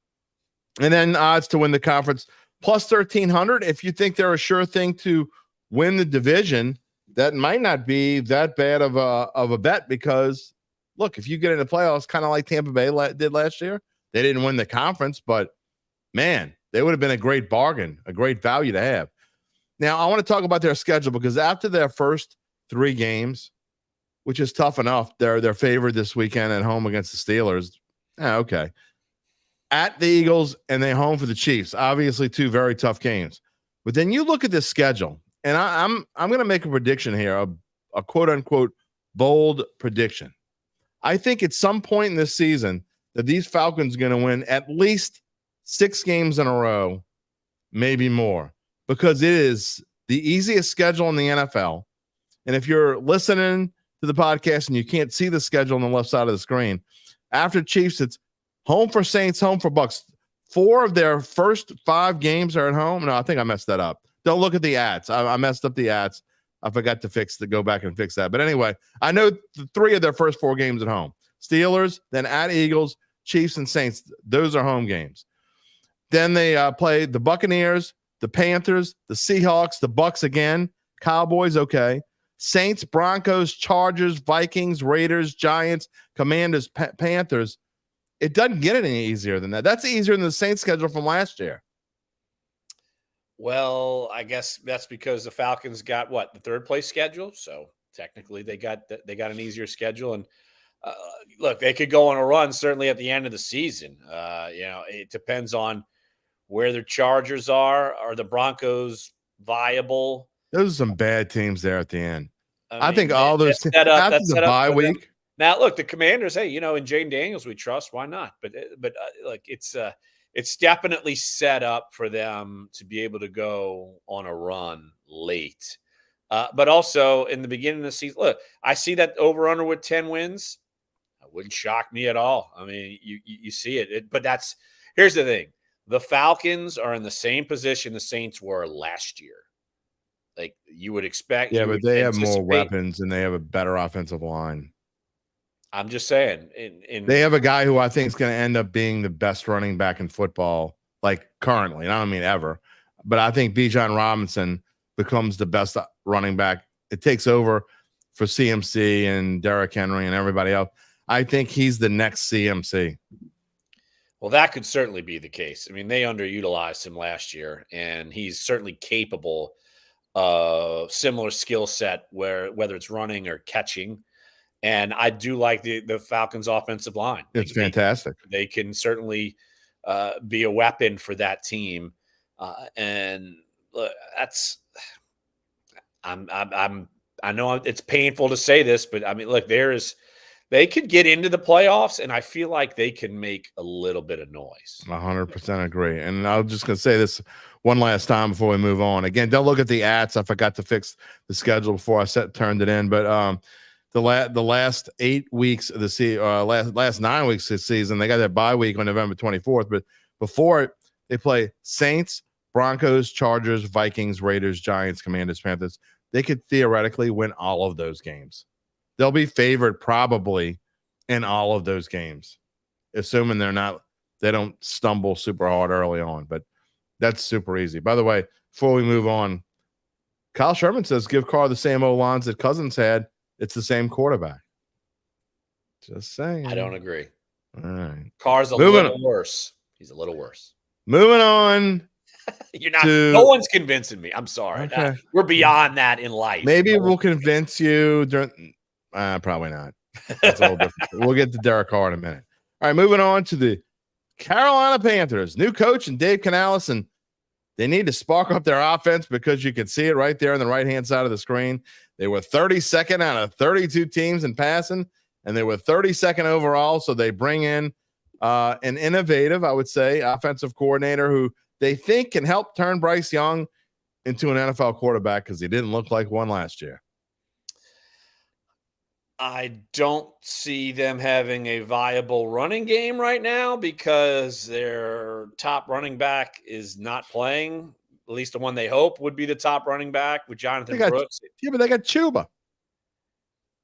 then odds to win the conference plus 1,300. If you think they're a sure thing to win the division, that might not be that bad of a bet because look, if you get into playoffs, kind of like Tampa Bay did last year. They didn't win the conference, but man, They would have been a great bargain, a great value to have. Now, I want to talk about their schedule because after their first 3 games, which is tough enough, they're favored this weekend at home against the Steelers. Okay. At the Eagles, and then home for the Chiefs. Obviously, 2 very tough games. But then you look at this schedule, and I'm going to make a prediction here, a quote-unquote bold prediction. I think at some point in this season that these Falcons are going to win at least 6 games in a row, maybe more, because it is the easiest schedule in the NFL. And if you're listening to the podcast and you can't see the schedule on the left side of the screen, after Chiefs, it's home for Saints, home for Bucks. 4 of their first 5 games are at home. No, I think I messed that up. Don't look at the ads. I messed up the ads. I forgot to go back and fix that. But anyway, I know 3 of their first 4 games at home. Steelers, then at Eagles, Chiefs, and Saints. Those are home games. Then they play the Buccaneers, the Panthers, the Seahawks, the Bucks again, Cowboys, okay. Saints, Broncos, Chargers, Vikings, Raiders, Giants, Commanders, Panthers. It doesn't get any easier than that. That's easier than the Saints schedule from last year. Well, I guess that's because the Falcons got the 3rd place schedule. So technically they got an easier schedule. And look, they could go on a run certainly at the end of the season. It depends on where the Chargers are. Are the Broncos viable? Those are some bad teams there at the end. I mean, think all those teams after the bye week. Now, look, the Commanders. Hey, in Jaden Daniels, we trust. Why not? But look, it's definitely set up for them to be able to go on a run late. But also in the beginning of the season, look, I see that over/under with 10 wins. That wouldn't shock me at all. I mean, you see it. But here's the thing: the Falcons are in the same position the Saints were last year. Like you would expect. Yeah, but they have more weapons and they have a better offensive line. I'm just saying. They have a guy who I think is going to end up being the best running back in football, like currently. And I don't mean ever, but I think Bijan Robinson becomes the best running back. It takes over for CMC and Derrick Henry and everybody else. I think he's the next CMC. Well, that could certainly be the case. I mean, they underutilized him last year, and he's certainly capable of similar skill set whether it's running or catching. And I do like the Falcons' offensive line. It's fantastic. They can certainly be a weapon for that team. And look, I know it's painful to say this, but I mean, look, they could get into the playoffs, and I feel like they can make a little bit of noise. 100% agree. And I'm just going to say this one last time before we move on. Again, don't look at the ads. I forgot to fix the schedule before I turned it in, but the last 8 weeks of the season, last 9 weeks of the season, they got their bye week on November 24th. But before it, they play Saints, Broncos, Chargers, Vikings, Raiders, Giants, Commanders, Panthers. They could theoretically win all of those games. They'll be favored probably in all of those games, assuming they don't stumble super hard early on. But that's super easy. By the way, before we move on, Kyle Sherman says give Carr the same O-lines that Cousins had. It's the same quarterback. Just saying. I don't agree. All right. Carr's a little worse. He's a little worse. Moving on. You're not. No one's convincing me. I'm sorry. Okay. We're beyond that in life. Maybe we'll convince you during. Probably not. That's a little different. We'll get to Derek Carr in a minute. All right, moving on to the Carolina Panthers. New coach and Dave Canales, and they need to spark up their offense because you can see it right there on the right-hand side of the screen. They were 32nd out of 32 teams in passing, and they were 32nd overall. So they bring in an innovative, I would say, offensive coordinator who they think can help turn Bryce Young into an NFL quarterback because he didn't look like one last year. I don't see them having a viable running game right now because their top running back is not playing. At least the one they hope would be the top running back with Jonathan Brooks. Yeah, but they got Chuba.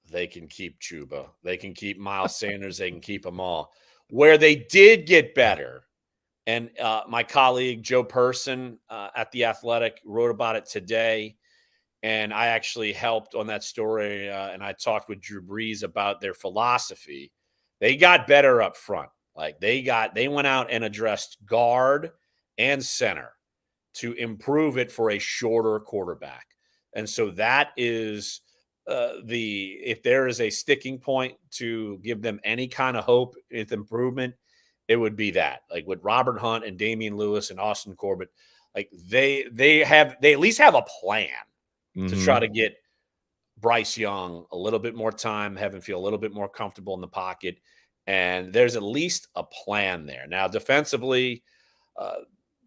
They can keep Chuba. They can keep Miles Sanders. They can keep them all. Where they did get better, and my colleague Joe Person at The Athletic wrote about it today, and I actually helped on that story, and I talked with Drew Brees about their philosophy. They got better up front. Like they went out and addressed guard and center to improve it for a shorter quarterback. And so that is if there is a sticking point to give them any kind of hope with improvement, it would be that. Like with Robert Hunt and Damian Lewis and Austin Corbett, like they at least have a plan to try to get Bryce Young a little bit more time, have him feel a little bit more comfortable in the pocket. And there's at least a plan there. Now, defensively,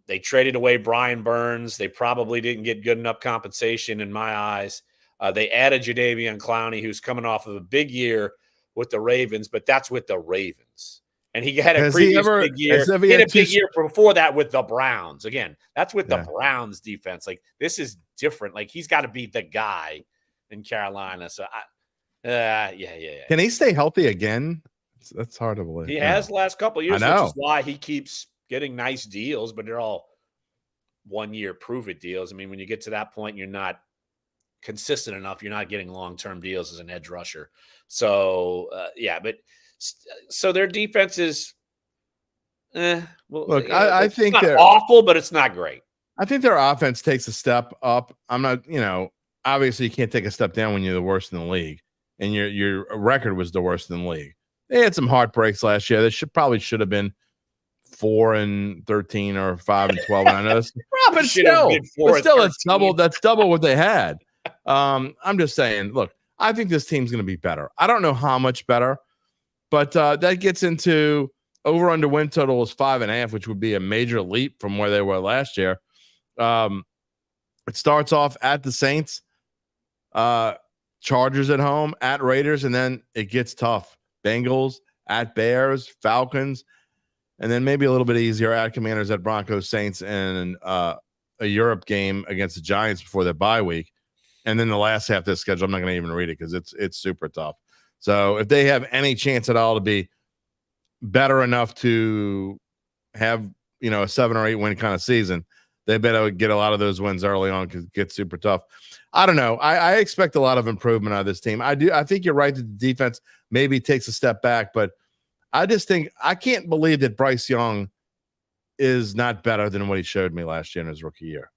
they traded away Brian Burns. They probably didn't get good enough compensation in my eyes. They added Jadeveon Clowney, who's coming off of a big year with the Ravens, but that's with the Ravens. And he had a big year. He had a big year before that with the Browns. Again, that's with the Browns defense. Like, this is different. Like, he's got to be the guy in Carolina. So, yeah. Can he stay healthy again? That's hard to believe. He has the last couple of years, which is why he keeps getting nice deals, but they're all 1 year prove it deals. I mean, when you get to that point, you're not consistent enough. You're not getting long-term deals as an edge rusher. So, so their defense is, look, I think they're awful, but it's not great. I think their offense takes a step up. I'm not, obviously you can't take a step down when you're the worst in the league, and your record was the worst in the league. They had some heartbreaks last year. They should have been 4-13 or 5-12. And I know but still, that's double what they had. I'm just saying, look, I think this team's going to be better. I don't know how much better, but that gets into over under win total is 5.5, which would be a major leap from where they were last year. It starts off at the Saints, Chargers at home, at Raiders, and then it gets tough. Bengals at Bears, Falcons, and then maybe a little bit easier at Commanders, at Broncos, Saints, and a Europe game against the Giants before their bye week. And then the last half of the schedule, I'm not going to even read it because it's super tough. So if they have any chance at all to be better enough to have, a 7 or 8 win kind of season, they better get a lot of those wins early on because it gets super tough. I don't know. I expect a lot of improvement out of this team. I do. I think you're right that the defense maybe takes a step back, but I just think I can't believe that Bryce Young is not better than what he showed me last year in his rookie year.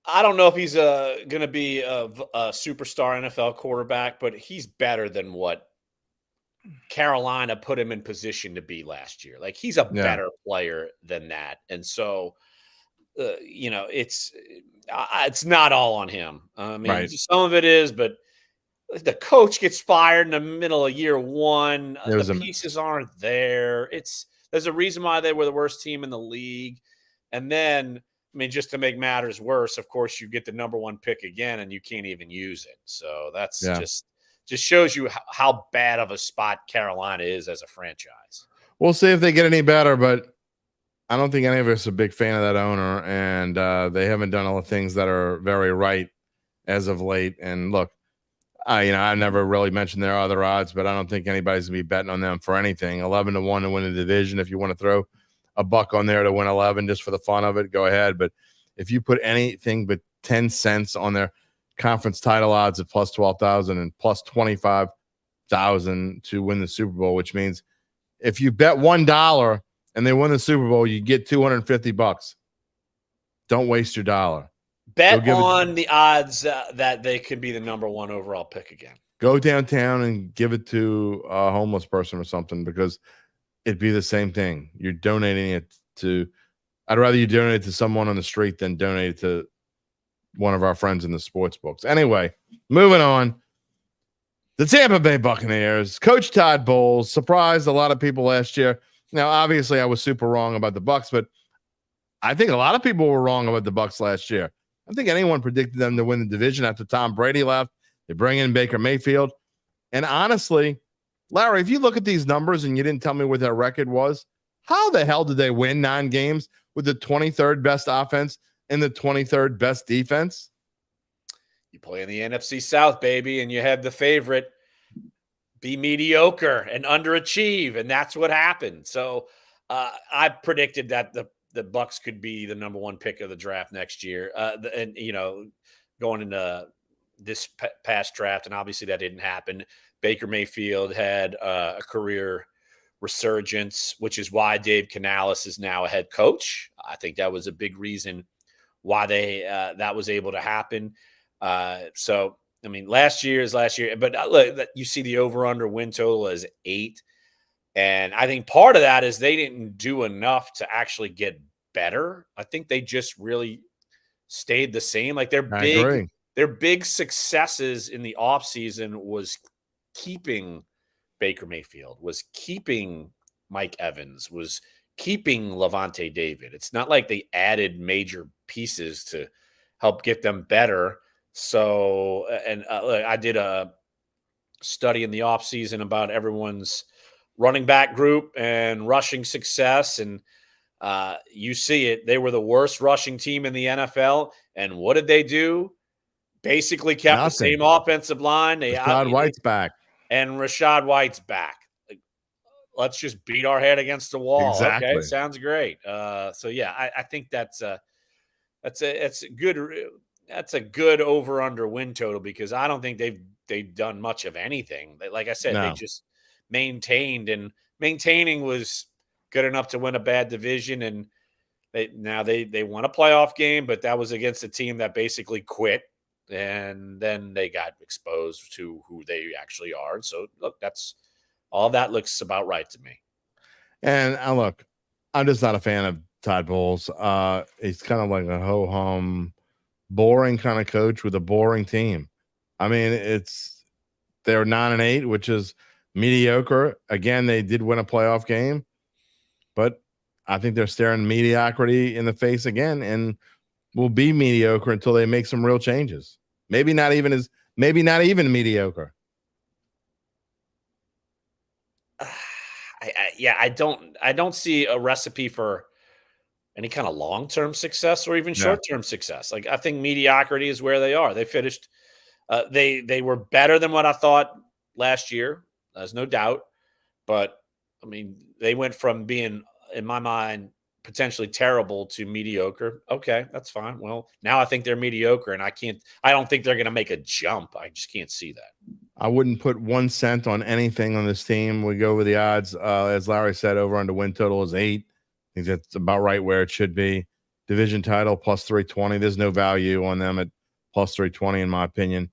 I don't know if he's going to be a superstar NFL quarterback, but he's better than what Carolina put him in position to be last year. Like, he's a better player than that. And so, it's not all on him. I mean, some of it is, but the coach gets fired in the middle of year one. The pieces aren't there. There's a reason why they were the worst team in the league. And then, I mean, just to make matters worse, of course, you get the number 1 pick again, and you can't even use it. So that's just shows you how bad of a spot Carolina is as a franchise. We'll see if they get any better, but I don't think any of us are a big fan of that owner, and they haven't done all the things that are very right as of late. And look, I never really mentioned their other odds, but I don't think anybody's going to be betting on them for anything. 11-1 to win the division. If you want to throw a buck on there to win 11 just for the fun of it, go ahead. But if you put anything but 10 cents on their conference title odds at plus 12,000 and plus 25,000 to win the Super Bowl, which means if you bet $1 and they win the Super Bowl, you get $250. Don't waste your dollar. Bet on the odds that they could be the number 1 overall pick again. Go downtown and give it to a homeless person or something, because it'd be the same thing. You're donating it to – I'd rather you donate it to someone on the street than donate it to one of our friends in the sports books. Anyway, moving on. The Tampa Bay Buccaneers. Coach Todd Bowles surprised a lot of people last year. Now, obviously, I was super wrong about the Bucs, but I think a lot of people were wrong about the Bucs last year. I think anyone predicted them to win the division after Tom Brady left. They bring in Baker Mayfield. And honestly, Larry, if you look at these numbers and you didn't tell me what their record was, how the hell did they win 9 games with the 23rd best offense and the 23rd best defense? You play in the NFC South, baby, and you had the favorite be mediocre and underachieve, and that's what happened. So I predicted that the Bucs could be the number 1 pick of the draft next year, and going into this past draft, and obviously that didn't happen. Baker Mayfield had a career resurgence, which is why Dave Canales is now a head coach. I think that was a big reason why that was able to happen. So, I mean, last year is last year, but look, you see the over-under win total as 8. And I think part of that is they didn't do enough to actually get better. I think they just really stayed the same. Like their big successes in the offseason was keeping Baker Mayfield, was keeping Mike Evans, was keeping Levante David. It's not like they added major pieces to help get them better. So, and look, I did a study in the offseason about everyone's running back group and rushing success. And you see it. They were the worst rushing team in the NFL. And what did they do? Basically kept the same offensive line. Rashad White's back. And Rashad White's back. Let's just beat our head against the wall. Exactly. Okay, sounds great. So yeah, I think that's a good over under win total, because I don't think they've done much of anything. Like I said, they just maintained, and maintaining was good enough to win a bad division. And they won a playoff game, but that was against a team that basically quit, and then they got exposed to who they actually are. So look, all that looks about right to me. And look, I'm just not a fan of Todd Bowles. He's kind of like a ho-hum, boring kind of coach with a boring team. I mean, they're 9-8, which is mediocre. Again, they did win a playoff game, but I think they're staring mediocrity in the face again, and will be mediocre until they make some real changes. Maybe not even mediocre. I don't see a recipe for any kind of long-term success or even short-term success. Like, I think mediocrity is where they are. They finished. They were better than what I thought last year. There's no doubt. But I mean, they went from being, in my mind, potentially terrible to mediocre. Okay, that's fine. Well, now I think they're mediocre, and I don't think they're going to make a jump. I just can't see that. I wouldn't put 1 cent on anything on this team. We go over the odds. As Larry said, over under win total is 8. I think that's about right where it should be. Division title plus 320. There's no value on them at plus 320, in my opinion.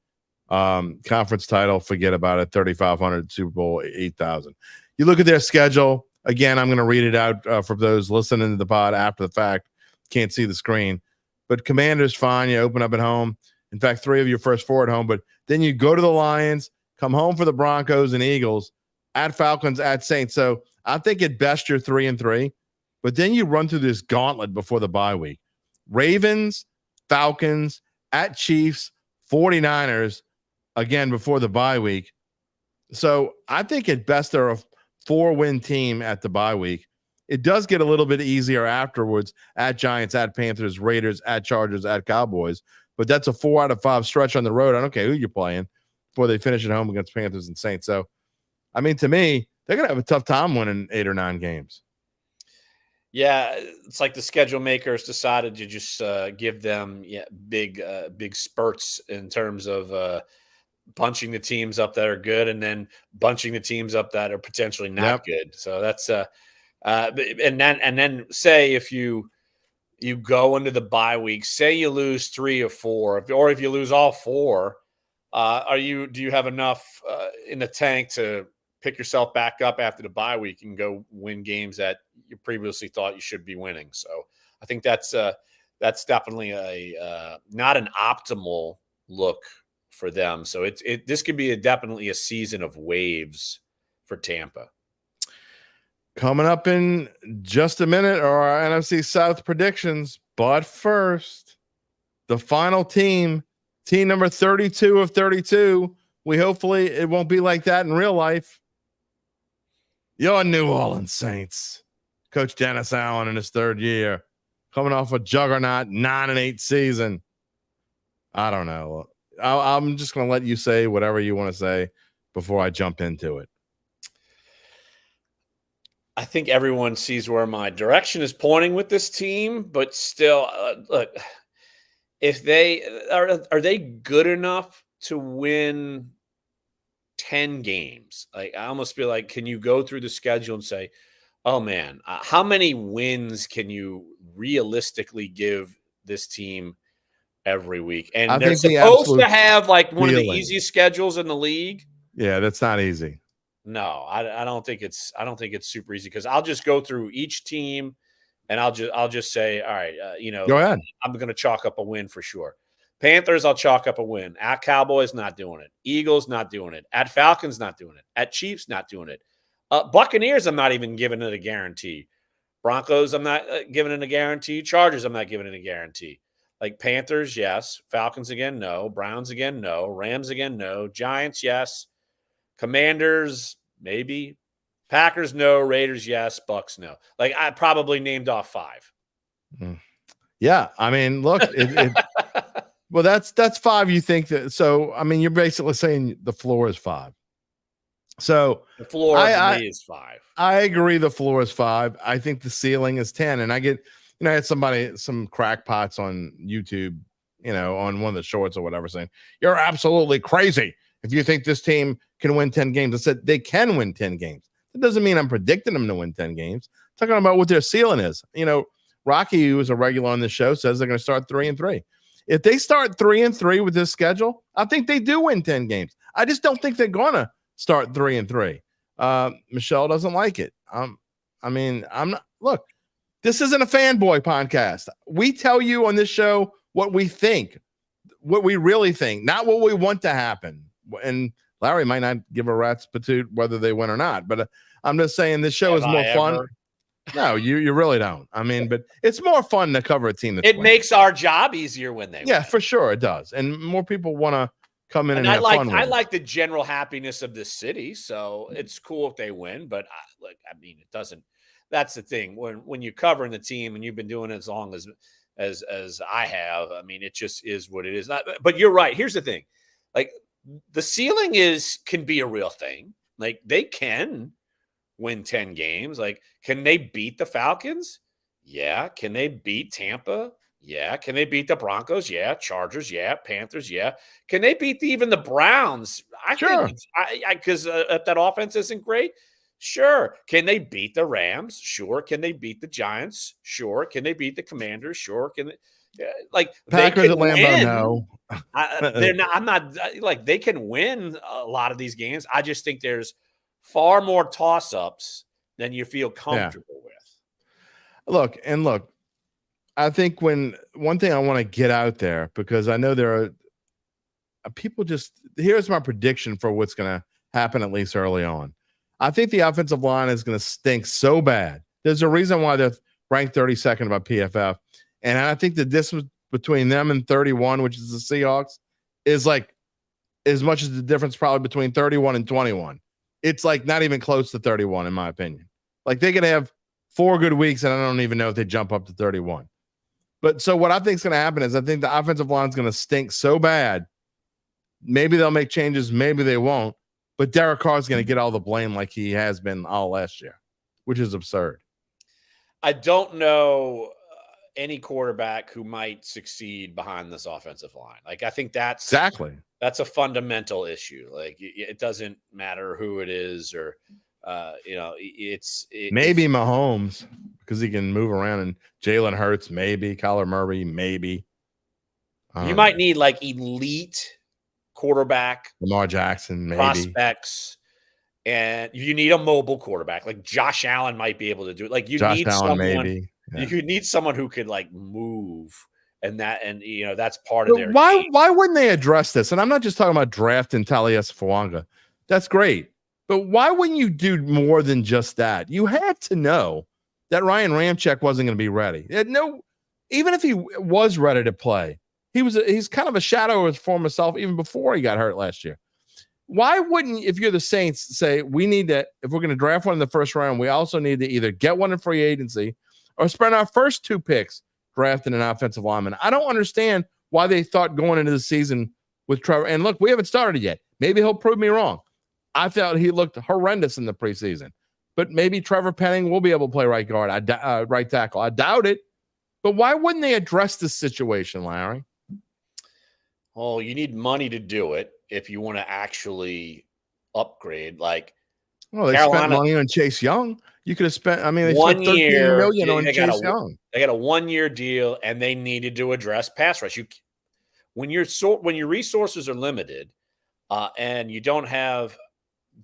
Conference title, forget about it. 3,500. Super Bowl 8,000. You look at their schedule. Again, I'm going to read it out for those listening to the pod after the fact. Can't see the screen. But Commanders, fine. You open up at home. In fact, 3 of your first 4 at home. But then you go to the Lions, come home for the Broncos and Eagles, at Falcons, at Saints. So I think at best you're 3-3. But then you run through this gauntlet before the bye week. Ravens, Falcons, at Chiefs, 49ers, again before the bye week. So I think at best they're a 4-win team at the bye week. It does get a little bit easier afterwards at Giants, at Panthers, Raiders, at Chargers, at Cowboys. But that's a 4 out of 5 stretch on the road. I don't care who you're playing before they finish at home against Panthers and Saints. So, I mean, to me, they're going to have a tough time winning 8 or 9 games. Yeah, it's like the schedule makers decided to just give them big spurts in terms of bunching the teams up that are good and then bunching the teams up that are potentially not good. So that's and then say if you go into the bye week, say you lose 3 or 4, or if you lose all 4, do you have enough in the tank to pick yourself back up after the bye week and go win games that you previously thought you should be winning? So I think that's definitely a not an optimal look for them. So this could be definitely a season of waves for Tampa. Coming up in just a minute are our NFC South predictions. But first, the final team number 32 of 32. Hopefully it won't be like that in real life. Your New Orleans Saints. Coach Dennis Allen in his 3rd year, coming off a juggernaut 9-8 season. I don't know. I'm just going to let you say whatever you want to say before I jump into it. I think everyone sees where my direction is pointing with this team, but still, look, if they are they good enough to win 10 games, like I almost feel like, can you go through the schedule and say, oh man, how many wins can you realistically give this team every week? I And they're think the supposed to absolute have like one of the feeling. easiest schedules in the league. Yeah, that's not easy. No, I don't think it's super easy, because I'll just go through each team and I'll just say, all right, Go ahead. I'm going to chalk up a win for sure. Panthers, I'll chalk up a win. At Cowboys, not doing it. Eagles, not doing it. At Falcons, not doing it. At Chiefs, not doing it. Buccaneers, I'm not even giving it a guarantee. Broncos, I'm not giving it a guarantee. Chargers, I'm not giving it a guarantee. Like Panthers, yes. Falcons again, no. Browns again, no. Rams again, no. Giants, yes. Commanders, maybe. Packers, no. Raiders, yes. Bucks, no. Like I probably named off 5. Yeah, I mean, look, well, that's 5. You think that? So, I mean, you're basically saying the floor is 5. So the floor for me is 5. I agree. The floor is 5. I think the ceiling is 10. And I get, I had some crackpots on YouTube, on one of the shorts or whatever, saying you're absolutely crazy if you think this team can win 10 games. I said they can win 10 games. That doesn't mean I'm predicting them to win 10 games. I'm talking about what their ceiling is. Rocky, who is a regular on the show, says they're going to start 3-3. If they start 3-3 with this schedule, I think they do win 10 games. I just don't think they're going to start 3-3. Michelle doesn't like it. I'm not. Look, this isn't a fanboy podcast. We tell you on this show what we think, what we really think, not what we want to happen. And Larry might not give a rat's patoot whether they win or not. But I'm just saying this show is more fun. No, you really don't. I mean, but it's more fun to cover a team that's winning. Makes our job easier when they win. Yeah, for sure it does. And more people want to come in and have fun with I like the general happiness of the city, so it's cool if they win, but it doesn't. That's the thing. When you're covering the team and you've been doing it as long as I have, I mean, it just is what it is. But you're right. Here's the thing. Like the ceiling can be a real thing. Like they can win 10 games. Like, can they beat the Falcons? Yeah. Can they beat Tampa? Yeah. Can they beat the Broncos? Yeah. Chargers? Yeah. Panthers? Yeah. Can they beat even the Browns? Sure. Think because if that offense isn't great, sure. Can they beat the Rams? Sure. Can they beat the Giants? Sure. Can they beat the Commanders? Sure. Can they, Packers at Lambeau? No. They're not. I'm not like they can win a lot of these games. I just think there's far more toss-ups than you feel comfortable with. Look, I think one thing I want to get out there, because I know there are people here's my prediction for what's going to happen, at least early on. I think the offensive line is going to stink so bad. There's a reason why they're ranked 32nd by PFF. And I think the distance between them and 31, which is the Seahawks, is like as much as the difference probably between 31 and 21. It's like not even close to 31, in my opinion. Like they could have 4 good weeks, and I don't even know if they jump up to 31. But so what I think is going to happen is I think the offensive line is going to stink so bad. Maybe they'll make changes, maybe they won't. But Derek Carr is going to get all the blame like he has been all last year, which is absurd. I don't know any quarterback who might succeed behind this offensive line. Like I think that's a fundamental issue. Like it doesn't matter who it is, or maybe Mahomes, because he can move around, and Jalen Hurts, maybe Kyler Murray, maybe. You might need like elite quarterback, Lamar Jackson, maybe prospects, and you need a mobile quarterback. Like Josh Allen might be able to do it. Like Josh need Allen, someone. maybe. Yeah. You need someone who could like move, and that's part of their why wouldn't they address this? And I'm not just talking about drafting Talia. That's great. But why wouldn't you do more than just that? You had to know that Ryan Ramczyk wasn't going to be ready. Even if he was ready to play, he's kind of a shadow of his former self even before he got hurt last year. Why wouldn't, if you're the Saints, say we need to, if we're going to draft one in the first round, we also need to either get one in free agency or spend our first 2 picks drafting an offensive lineman? I don't understand why they thought going into the season with Trevor. And look, we haven't started yet. Maybe he'll prove me wrong. I felt he looked horrendous in the preseason, but maybe Trevor Penning will be able to play right guard, right tackle. I doubt it. But why wouldn't they address this situation, Larry? Well, you need money to do it if you want to actually upgrade. Like Well, they spent Carolina, money on Chase Young. You could have spent. I mean, they one spent $13 year million on they got Chase Young. they got a 1-year deal, and they needed to address pass rush. When your resources are limited, and you don't have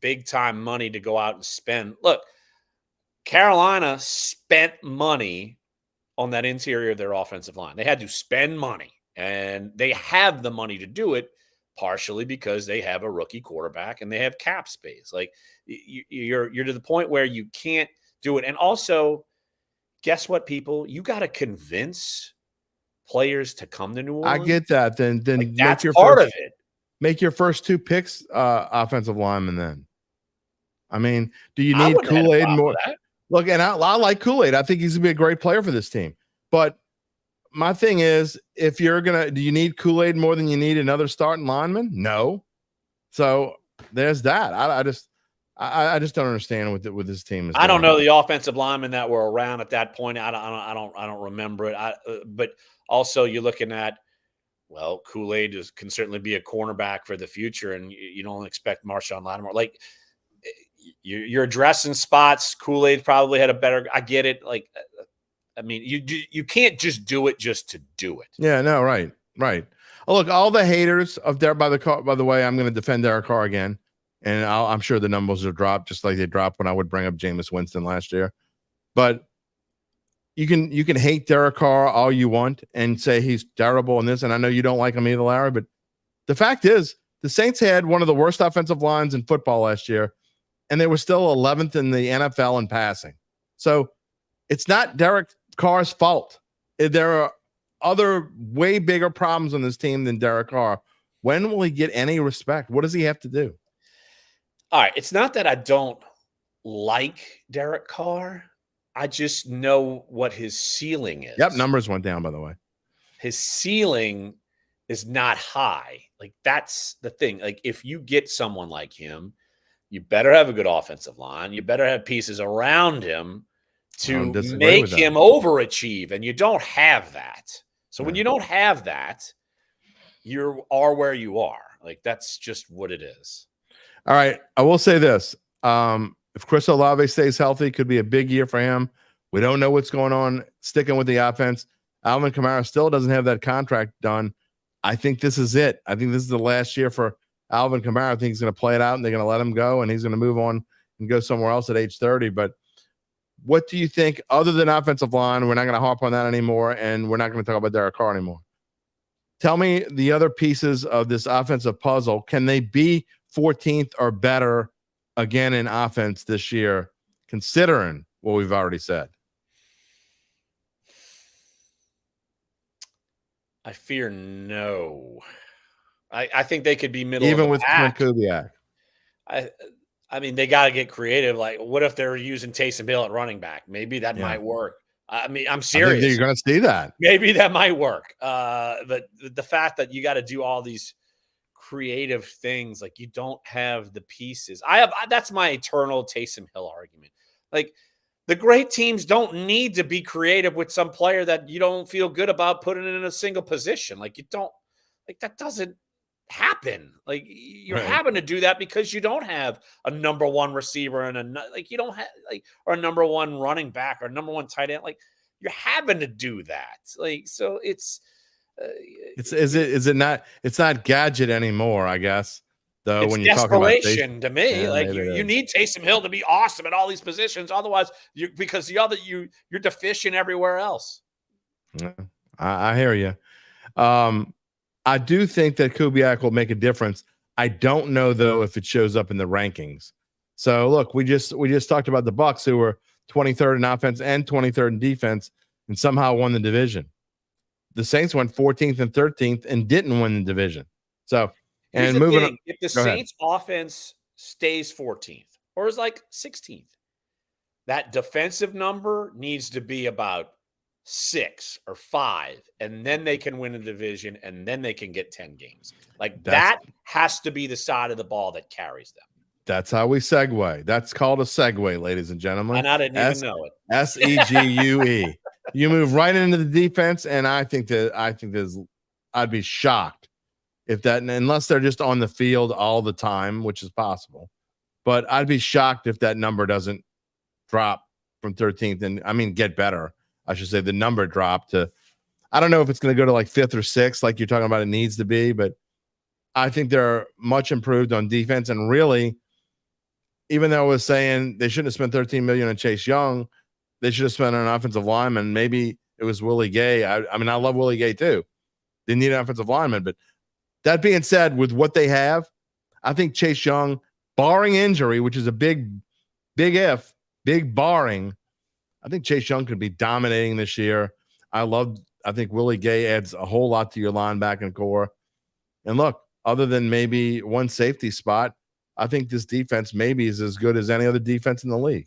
big time money to go out and spend. Look, Carolina spent money on that interior of their offensive line. They had to spend money, and they have the money to do it, partially because they have a rookie quarterback and they have cap space. Like you're to the point where you can't do it. And also, guess what, people? You got to convince players to come to New Orleans. I get that. Then Like, that's make your part first, of it. Make your first 2 picks offensive linemen. Then, I mean, do you I need wouldn't have had a Kool-Aid problem more? with that. Look, and I like Kool-Aid. I think he's gonna be a great player for this team. But my thing is, if you're gonna, do you need Kool-Aid more than you need another starting lineman? No. So there's that. I just don't understand what this team is. I don't doing. know the offensive linemen that were around at that point. I don't remember it. But also, you're looking at, well, Kool-Aid can certainly be a cornerback for the future, and you don't expect Marshawn Lattimore. Like, you're addressing spots. Kool-Aid probably had a better. I get it. Like, I mean, you can't just do it just to do it. Yeah, no, right. Oh, look, all the haters of Derek. By the way, I'm going to defend Derek Carr again, and I'm sure the numbers will drop just like they dropped when I would bring up Jameis Winston last year. But you can hate Derek Carr all you want and say he's terrible in this, and I know you don't like him either, Larry. But the fact is, the Saints had one of the worst offensive lines in football last year, and they were still 11th in the NFL in passing. So it's not Derek Carr's fault. There are other way bigger problems on this team than Derek Carr. When will he get any respect? What does he have to do? All right. It's not that I don't like Derek Carr. I just know what his ceiling is. Yep, numbers went down, by the way. His ceiling is not high. Like, that's the thing. Like, if you get someone like him, you better have a good offensive line. You better have pieces around him to make him overachieve, and you don't have that. So when you don't have that, you are where you are. Like, that's just what it is. All right. I will say this. If Chris Olave stays healthy, could be a big year for him. We don't know what's going on sticking with the offense. Alvin Kamara still doesn't have that contract done. I think this is it. I think this is the last year for Alvin Kamara. I think he's going to play it out, and they're going to let him go, and he's going to move on and go somewhere else at age 30. But what do you think, other than offensive line? We're not going to harp on that anymore, and we're not going to talk about Derek Carr anymore. Tell me the other pieces of this offensive puzzle. Can they be 14th or better again in offense this year, considering what we've already said? I fear no. I think they could be middle even of the with pack. Clint Kubiak. I mean, they got to get creative. Like, what if they're using Taysom Hill at running back? Maybe that might work. I mean, I'm serious. You're going to see that. Maybe that might work. But the fact that you got to do all these creative things, like, you don't have the pieces. That's my eternal Taysom Hill argument. Like, the great teams don't need to be creative with some player that you don't feel good about putting in a single position. Like, you don't, like, that doesn't happen. Like, you're having to do that because you don't have a number one receiver and you don't have, like, or a number one running back or a number one tight end. Like, you're having to do that. Like, so it's not gadget anymore, I guess. Though, it's when you're desperation to me. Yeah, like, you need Taysom Hill to be awesome at all these positions. Otherwise, because you're deficient everywhere else. Yeah, I hear you. I do think that Kubiak will make a difference. I don't know, though, if it shows up in the rankings. So look, we just talked about the Bucs, who were 23rd in offense and 23rd in defense, and somehow won the division. The Saints went 14th and 13th and didn't win the division. So, and moving on, if the Saints offense stays 14th or is like 16th, that defensive number needs to be about 6 or 5, and then they can win a division, and then they can get 10 games. Like, that has to be the side of the ball that carries them. That's how we segue. That's called a segue, ladies and gentlemen. And I didn't even know it. SEGUE. You move right into the defense, and I think I'd be shocked if that, unless they're just on the field all the time, which is possible. but I'd be shocked if that number doesn't drop from 13th and get better. I should say the number dropped to, I don't know if it's going to go to like 5th or 6th, like you're talking about it needs to be, but I think they're much improved on defense. And really, even though I was saying they shouldn't have spent $13 million on Chase Young, they should have spent on an offensive lineman. Maybe it was Willie Gay. I love Willie Gay too. They need an offensive lineman. But that being said, with what they have, I think Chase Young, barring injury, which is a big if, big barring, I think Chase Young could be dominating this year. I think Willie Gay adds a whole lot to your linebacking core. And look, other than maybe one safety spot, I think this defense maybe is as good as any other defense in the league.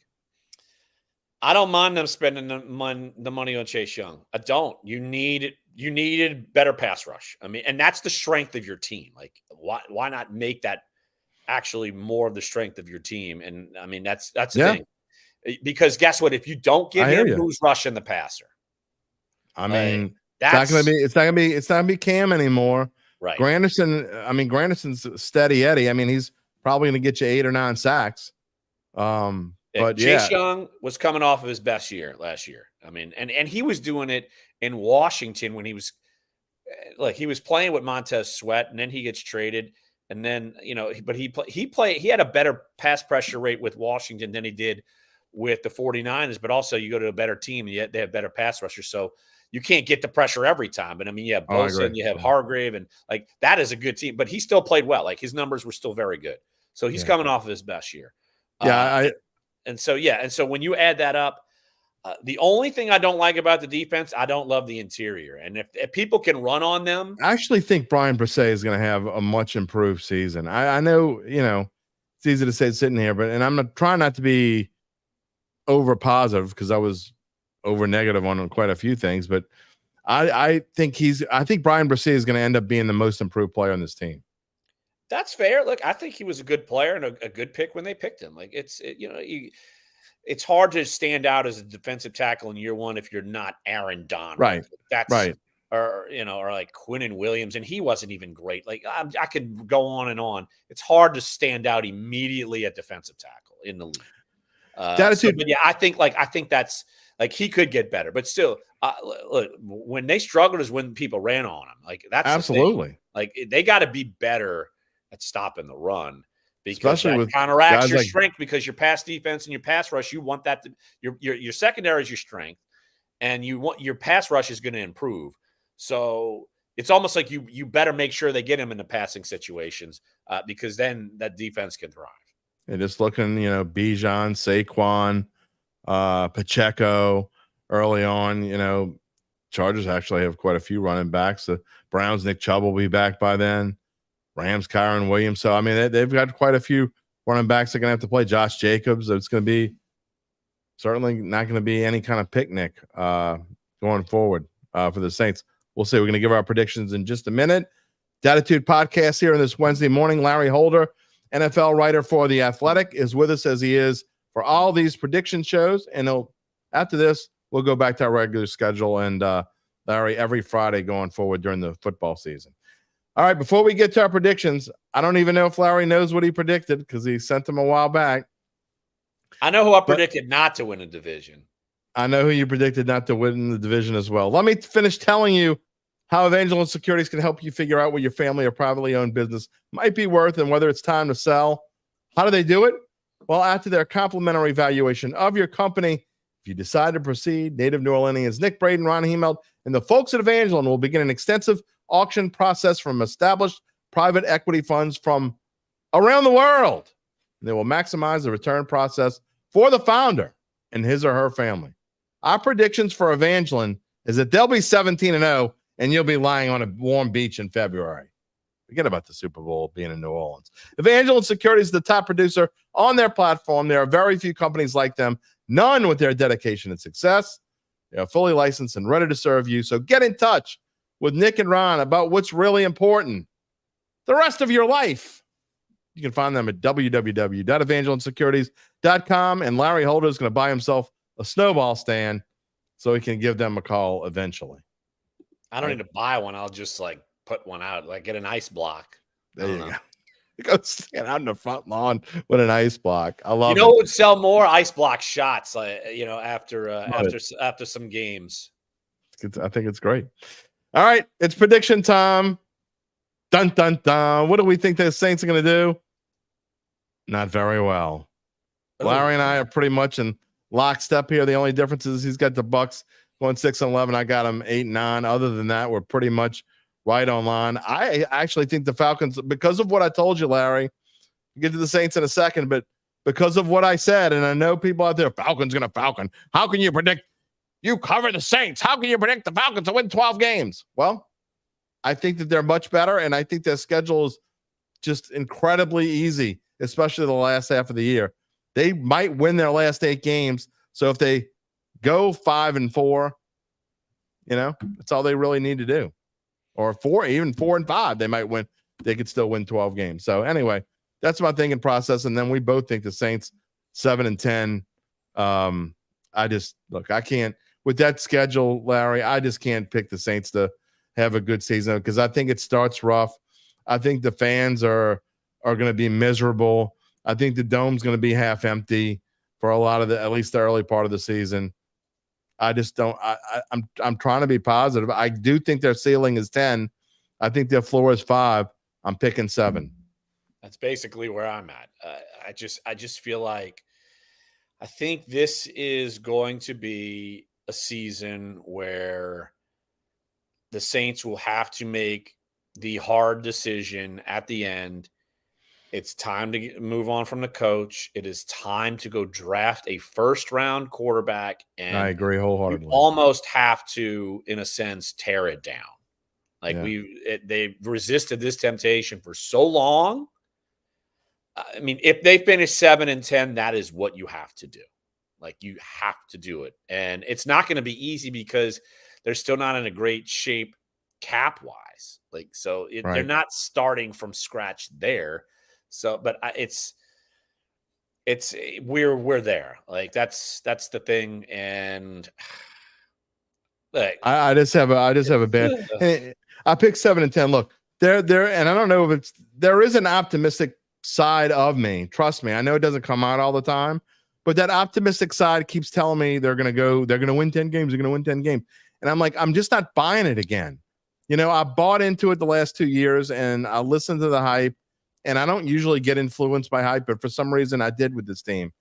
I don't mind them spending the money on Chase Young. I don't. You needed better pass rush. And that's the strength of your team. Like, why not make that actually more of the strength of your team? And that's the thing. Because guess what? If you don't get him, who's rushing the passer? It's not gonna be Cam anymore. Right. Granderson's steady Eddie. He's probably gonna get you 8 or 9 sacks. But Chase Young was coming off of his best year last year. And he was doing it in Washington when he was playing with Montez Sweat, and then he gets traded. And then, but he had a better pass pressure rate with Washington than he did with the 49ers, but also you go to a better team and yet they have better pass rushers. So you can't get the pressure every time. But you have Bosa and you have Hargrave, and that is a good team, but he still played well. His numbers were still very good. So he's coming off of his best year. And so when you add that up, the only thing I don't like about the defense, I don't love the interior. And if people can run on them, I actually think Brian Bresee is going to have a much improved season. I know, it's easy to say sitting here, and I'm trying not to be over positive because I was over negative on quite a few things, but I think Brian Bresee is going to end up being the most improved player on this team. That's fair. Look, I think he was a good player and a good pick when they picked him. It's hard to stand out as a defensive tackle in year one if you're not Aaron Donald. Right. That's right. Or like Quinnen Williams, and he wasn't even great. I could go on and on. It's hard to stand out immediately at defensive tackle in the league. Dattitude. I think that's he could get better, but still, look, when they struggled is when people ran on him. That's absolutely the they got to be better at stopping the run, because especially that counteracts your strength, because your pass defense and your pass rush, you want that to your secondary is your strength, and you want your pass rush is going to improve. So it's almost like you better make sure they get him into passing situations, because then that defense can thrive. And just looking, Bijan, Saquon, Pacheco early on, Chargers actually have quite a few running backs. The Browns, Nick Chubb will be back by then. Rams, Kyron Williams. So, they've got quite a few running backs that are going to have to play. Josh Jacobs. It's going to be certainly not going to be any kind of picnic going forward for the Saints. We'll see. We're going to give our predictions in just a minute. Dattitude podcast here on this Wednesday morning. Larry Holder, NFL writer for The Athletic, is with us as he is for all these prediction shows. And after this, we'll go back to our regular schedule and Larry every Friday going forward during the football season. All right, before we get to our predictions, I don't even know if Larry knows what he predicted because he sent them a while back. I know who I predicted not to win a division. I know who you predicted not to win the division as well. Let me finish telling you how Evangeline Securities can help you figure out what your family or privately owned business might be worth and whether it's time to sell. How do they do it? Well, after their complimentary valuation of your company, if you decide to proceed, native New Orleanians Nick Braden, Ron Hemelt, and the folks at Evangeline will begin an extensive auction process from established private equity funds from around the world. They will maximize the return process for the founder and his or her family. Our predictions for Evangeline is that they'll be 17-0, and you'll be lying on a warm beach in February. Forget about the Super Bowl being in New Orleans. Evangeline Securities is the top producer on their platform. There are very few companies like them, none with their dedication and success. They are fully licensed and ready to serve you. So get in touch with Nick and Ron about what's really important the rest of your life. You can find them at www.evangelinesecurities.com. And Larry Holder is going to buy himself a snowball stand so he can give them a call eventually. I don't need to buy one. I'll just put one out, get an ice block. There you go. Go stand out in the front lawn with an ice block. I love You know it. what would sell more? Ice block shots, after Love after some games. I think it's great. All right, it's prediction time. Dun dun dun. What do we think the Saints are going to do? Not very well. Larry and I are pretty much in lockstep here. The only difference is he's got the Bucks going 6-11. I got them 8-9. Other than that, we're pretty much right on line. I actually think the Falcons, because of what I told you, Larry, we'll get to the Saints in a second, but because of what I said, and I know people out there, Falcons going to Falcon. How can you predict? You cover the Saints. How can you predict the Falcons to win 12 games? Well, I think that they're much better, and I think their schedule is just incredibly easy, especially the last half of the year. They might win their last 8 games. So if they go 5-4, that's all they really need to do. Or 4, even 4-5, they might win. They could still win 12 games. So anyway, that's my thinking process. And then we both think the Saints 7-10. I can't with that schedule, Larry. I just can't pick the Saints to have a good season because I think it starts rough. I think the fans are going to be miserable. I think the dome's going to be half empty for a lot of at least the early part of the season. I just don't. I'm trying to be positive. I do think their ceiling is 10. I think their floor is 5. I'm picking 7. That's basically where I'm at. I just feel like I think this is going to be a season where the Saints will have to make the hard decision at the end. It's time to move on from the coach. It is time to go draft a first-round quarterback. And I agree wholeheartedly. You almost have to, in a sense, tear it down. They resisted this temptation for so long. I mean, if they finish 7-10, that is what you have to do. Like, you have to do it. And it's not going to be easy because they're still not in a great shape cap-wise. They're not starting from scratch there. So, but we're there. Like, that's the thing. And I just have a bad. I picked 7-10. Look, there, and I don't know if there is an optimistic side of me. Trust me, I know it doesn't come out all the time, but that optimistic side keeps telling me they're going to win 10 games. They're going to win 10 games, and I'm like, I'm just not buying it again. I bought into it the last 2 years, and I listened to the hype. And I don't usually get influenced by hype, but for some reason I did with this team.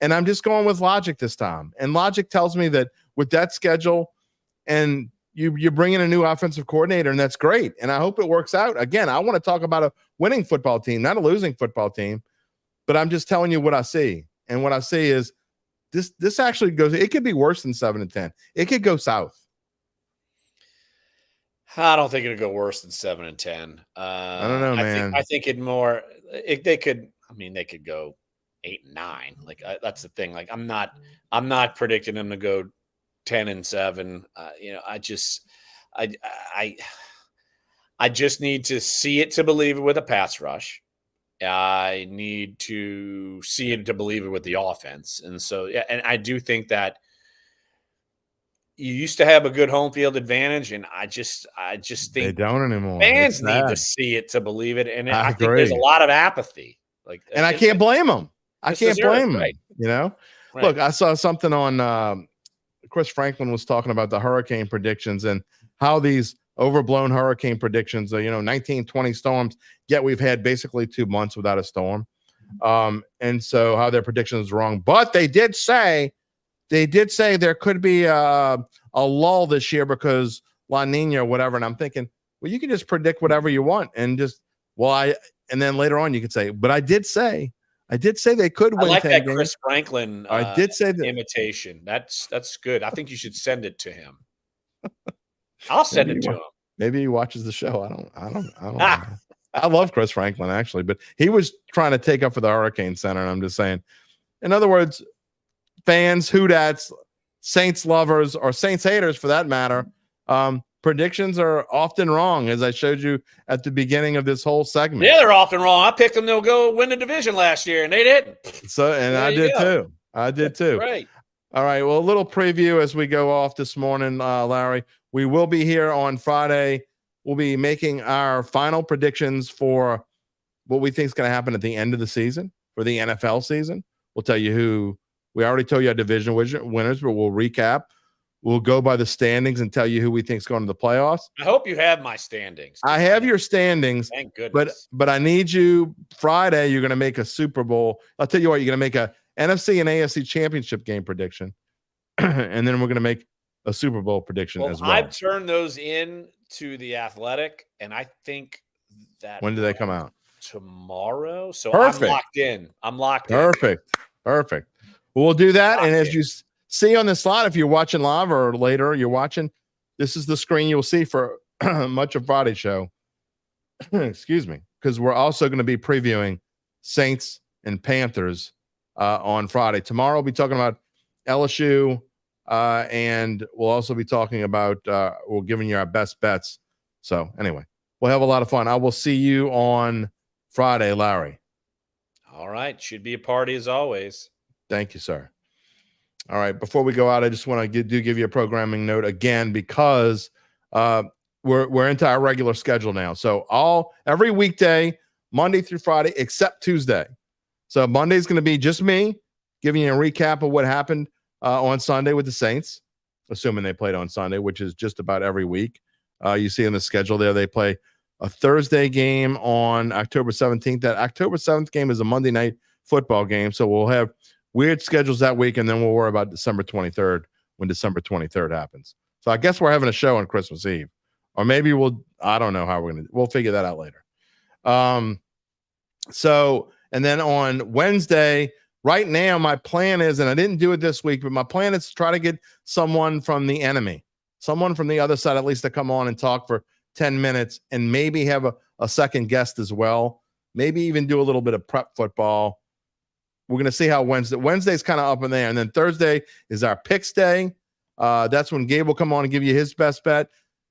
And I'm just going with logic this time. And logic tells me that with that schedule and you bring in a new offensive coordinator, and that's great. And I hope it works out. Again, I want to talk about a winning football team, not a losing football team. But I'm just telling you what I see. And what I see is this actually goes – it could be worse than 7-10. It could go south. I don't think it'll go worse than 7-10. I don't know, man. I think they could go 8-9. Like, that's the thing. Like, I'm not predicting them to go 10-7. I just need to see it to believe it with a pass rush. I need to see it to believe it with the offense. And so, yeah, and I do think that you used to have a good home field advantage, and I just think they don't anymore. Fans need to see it to believe it, and I think agree. There's a lot of apathy. And I can't blame them. I can't blame them. Right. Right. Look, I saw something on Chris Franklin was talking about the hurricane predictions and how these overblown hurricane predictions, 19, 20 storms, yet we've had basically 2 months without a storm. And so how their prediction is wrong. But they did say there could be a lull this year because La Nina or whatever. And I'm thinking, well, you can just predict whatever you want and just, and then later on you could say, but I did say they could win. I like 10 that games. Chris Franklin. I did say that imitation. That's good. I think you should send it to him. I'll send it to him. Maybe he watches the show. I don't know. I love Chris Franklin actually, but he was trying to take up for the Hurricane Center. And I'm just saying, in other words, fans, Hoodats, Saints lovers, or Saints haters for that matter, predictions are often wrong, as I showed you at the beginning of this whole segment. Yeah, they're often wrong. I picked them to go win the division last year, and they didn't. So, and I did too. Right. All right. Well, a little preview as we go off this morning, Larry. We will be here on Friday. We'll be making our final predictions for what we think is going to happen at the end of the season for the NFL season. We'll tell you who. We already told you our division winners, but we'll recap. We'll go by the standings and tell you who we think is going to the playoffs. I hope you have my standings. I have your standings. Thank goodness. But I need you Friday. You're going to make a Super Bowl. I'll tell you what. You're going to make a NFC and AFC championship game prediction, and then we're going to make a Super Bowl prediction as well. I've turned those in to the Athletic, and I think that when do they come out? Tomorrow. So Perfect. I'm locked in. Perfect. We'll do that. And as you see on the slide, if you're watching live or later, you're watching, this is the screen you'll see for much of Friday's show. Excuse me. Because we're also going to be previewing Saints and Panthers on Friday. Tomorrow we'll be talking about LSU, and we'll also be talking about we're giving you our best bets. So anyway, we'll have a lot of fun. I will see you on Friday, Larry. All right. Should be a party as always. Thank you, sir. All right. Before we go out, I just want to give you a programming note again, because we're into our regular schedule now. So every weekday, Monday through Friday, except Tuesday. So Monday is going to be just me giving you a recap of what happened on Sunday with the Saints, assuming they played on Sunday, which is just about every week. You see in the schedule there, they play a Thursday game on October 17th. That October 7th game is a Monday night football game. So we'll have weird schedules that week, and then we'll worry about December 23rd when December 23rd happens. So I guess we're having a show on Christmas Eve, or maybe I don't know how we'll figure that out later. And then on Wednesday, right now, my plan is, and I didn't do it this week, but my plan is to try to get someone from the enemy, someone from the other side, at least to come on and talk for 10 minutes and maybe have a second guest as well. Maybe even do a little bit of prep football. We're going to see how Wednesday's kind of up in there. And then Thursday is our picks day. That's when Gabe will come on and give you his best bet.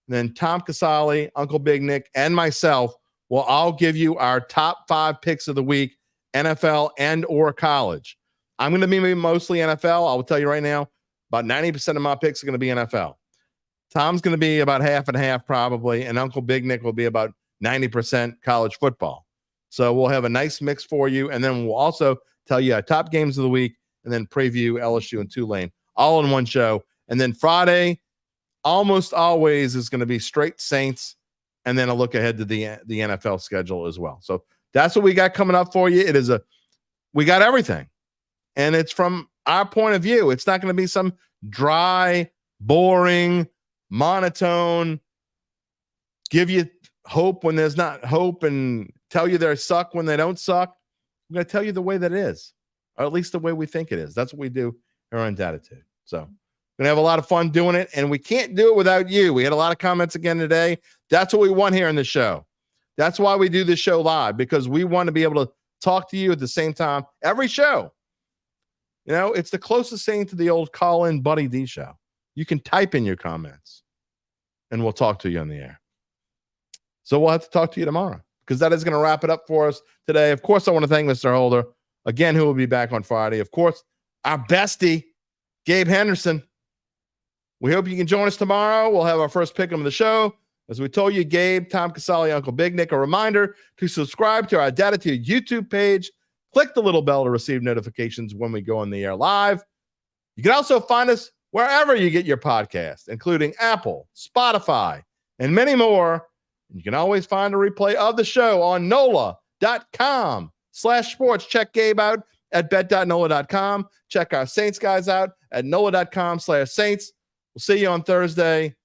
And then Tom Casale, Uncle Big Nick, and myself will all give you our top 5 picks of the week, NFL and or college. I'm going to be mostly NFL. I will tell you right now, about 90% of my picks are going to be NFL. Tom's going to be about half and half probably, and Uncle Big Nick will be about 90% college football. So we'll have a nice mix for you, and then we'll also tell you our top games of the week, and then preview LSU and Tulane all in one show. And then Friday, almost always, is going to be straight Saints, and then a look ahead to the NFL schedule as well. So that's what we got coming up for you. We got everything, and it's from our point of view. It's not going to be some dry, boring, monotone, give you hope when there's not hope and tell you they suck when they don't suck. I'm going to tell you the way that it is, or at least the way we think it is. That's what we do here on Dattitude. So we're going to have a lot of fun doing it, and we can't do it without you. We had a lot of comments again today. That's what we want here in the show. That's why we do this show live, because we want to be able to talk to you at the same time every show. You know, it's the closest thing to the old call-in Buddy D show. You can type in your comments, and we'll talk to you on the air. So we'll have to talk to you tomorrow, because that is going to wrap it up for us today. Of course, I want to thank Mr. Holder, again, who will be back on Friday. Of course, our bestie, Gabe Henderson. We hope you can join us tomorrow. We'll have our first pick of the show. As we told you, Gabe, Tom Casale, Uncle Big Nick, a reminder to subscribe to our Dattitude YouTube page. Click the little bell to receive notifications when we go on the air live. You can also find us wherever you get your podcast, including Apple, Spotify, and many more. You can always find a replay of the show on NOLA.com/sports. Check Gabe out at bet.nola.com. Check our Saints guys out at NOLA.com/Saints. We'll see you on Thursday,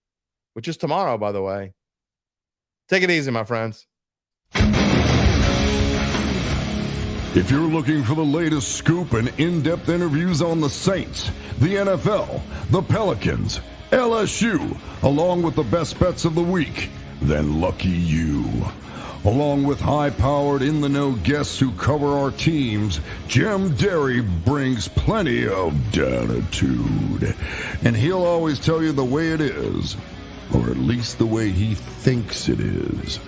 which is tomorrow, by the way. Take it easy, my friends. If you're looking for the latest scoop and in-depth interviews on the Saints, the NFL, the Pelicans, LSU, along with the best bets of the week, then lucky you. Along with high-powered, in-the-know guests who cover our teams, Jim Derry brings plenty of Dattitude. And he'll always tell you the way it is, or at least the way he thinks it is.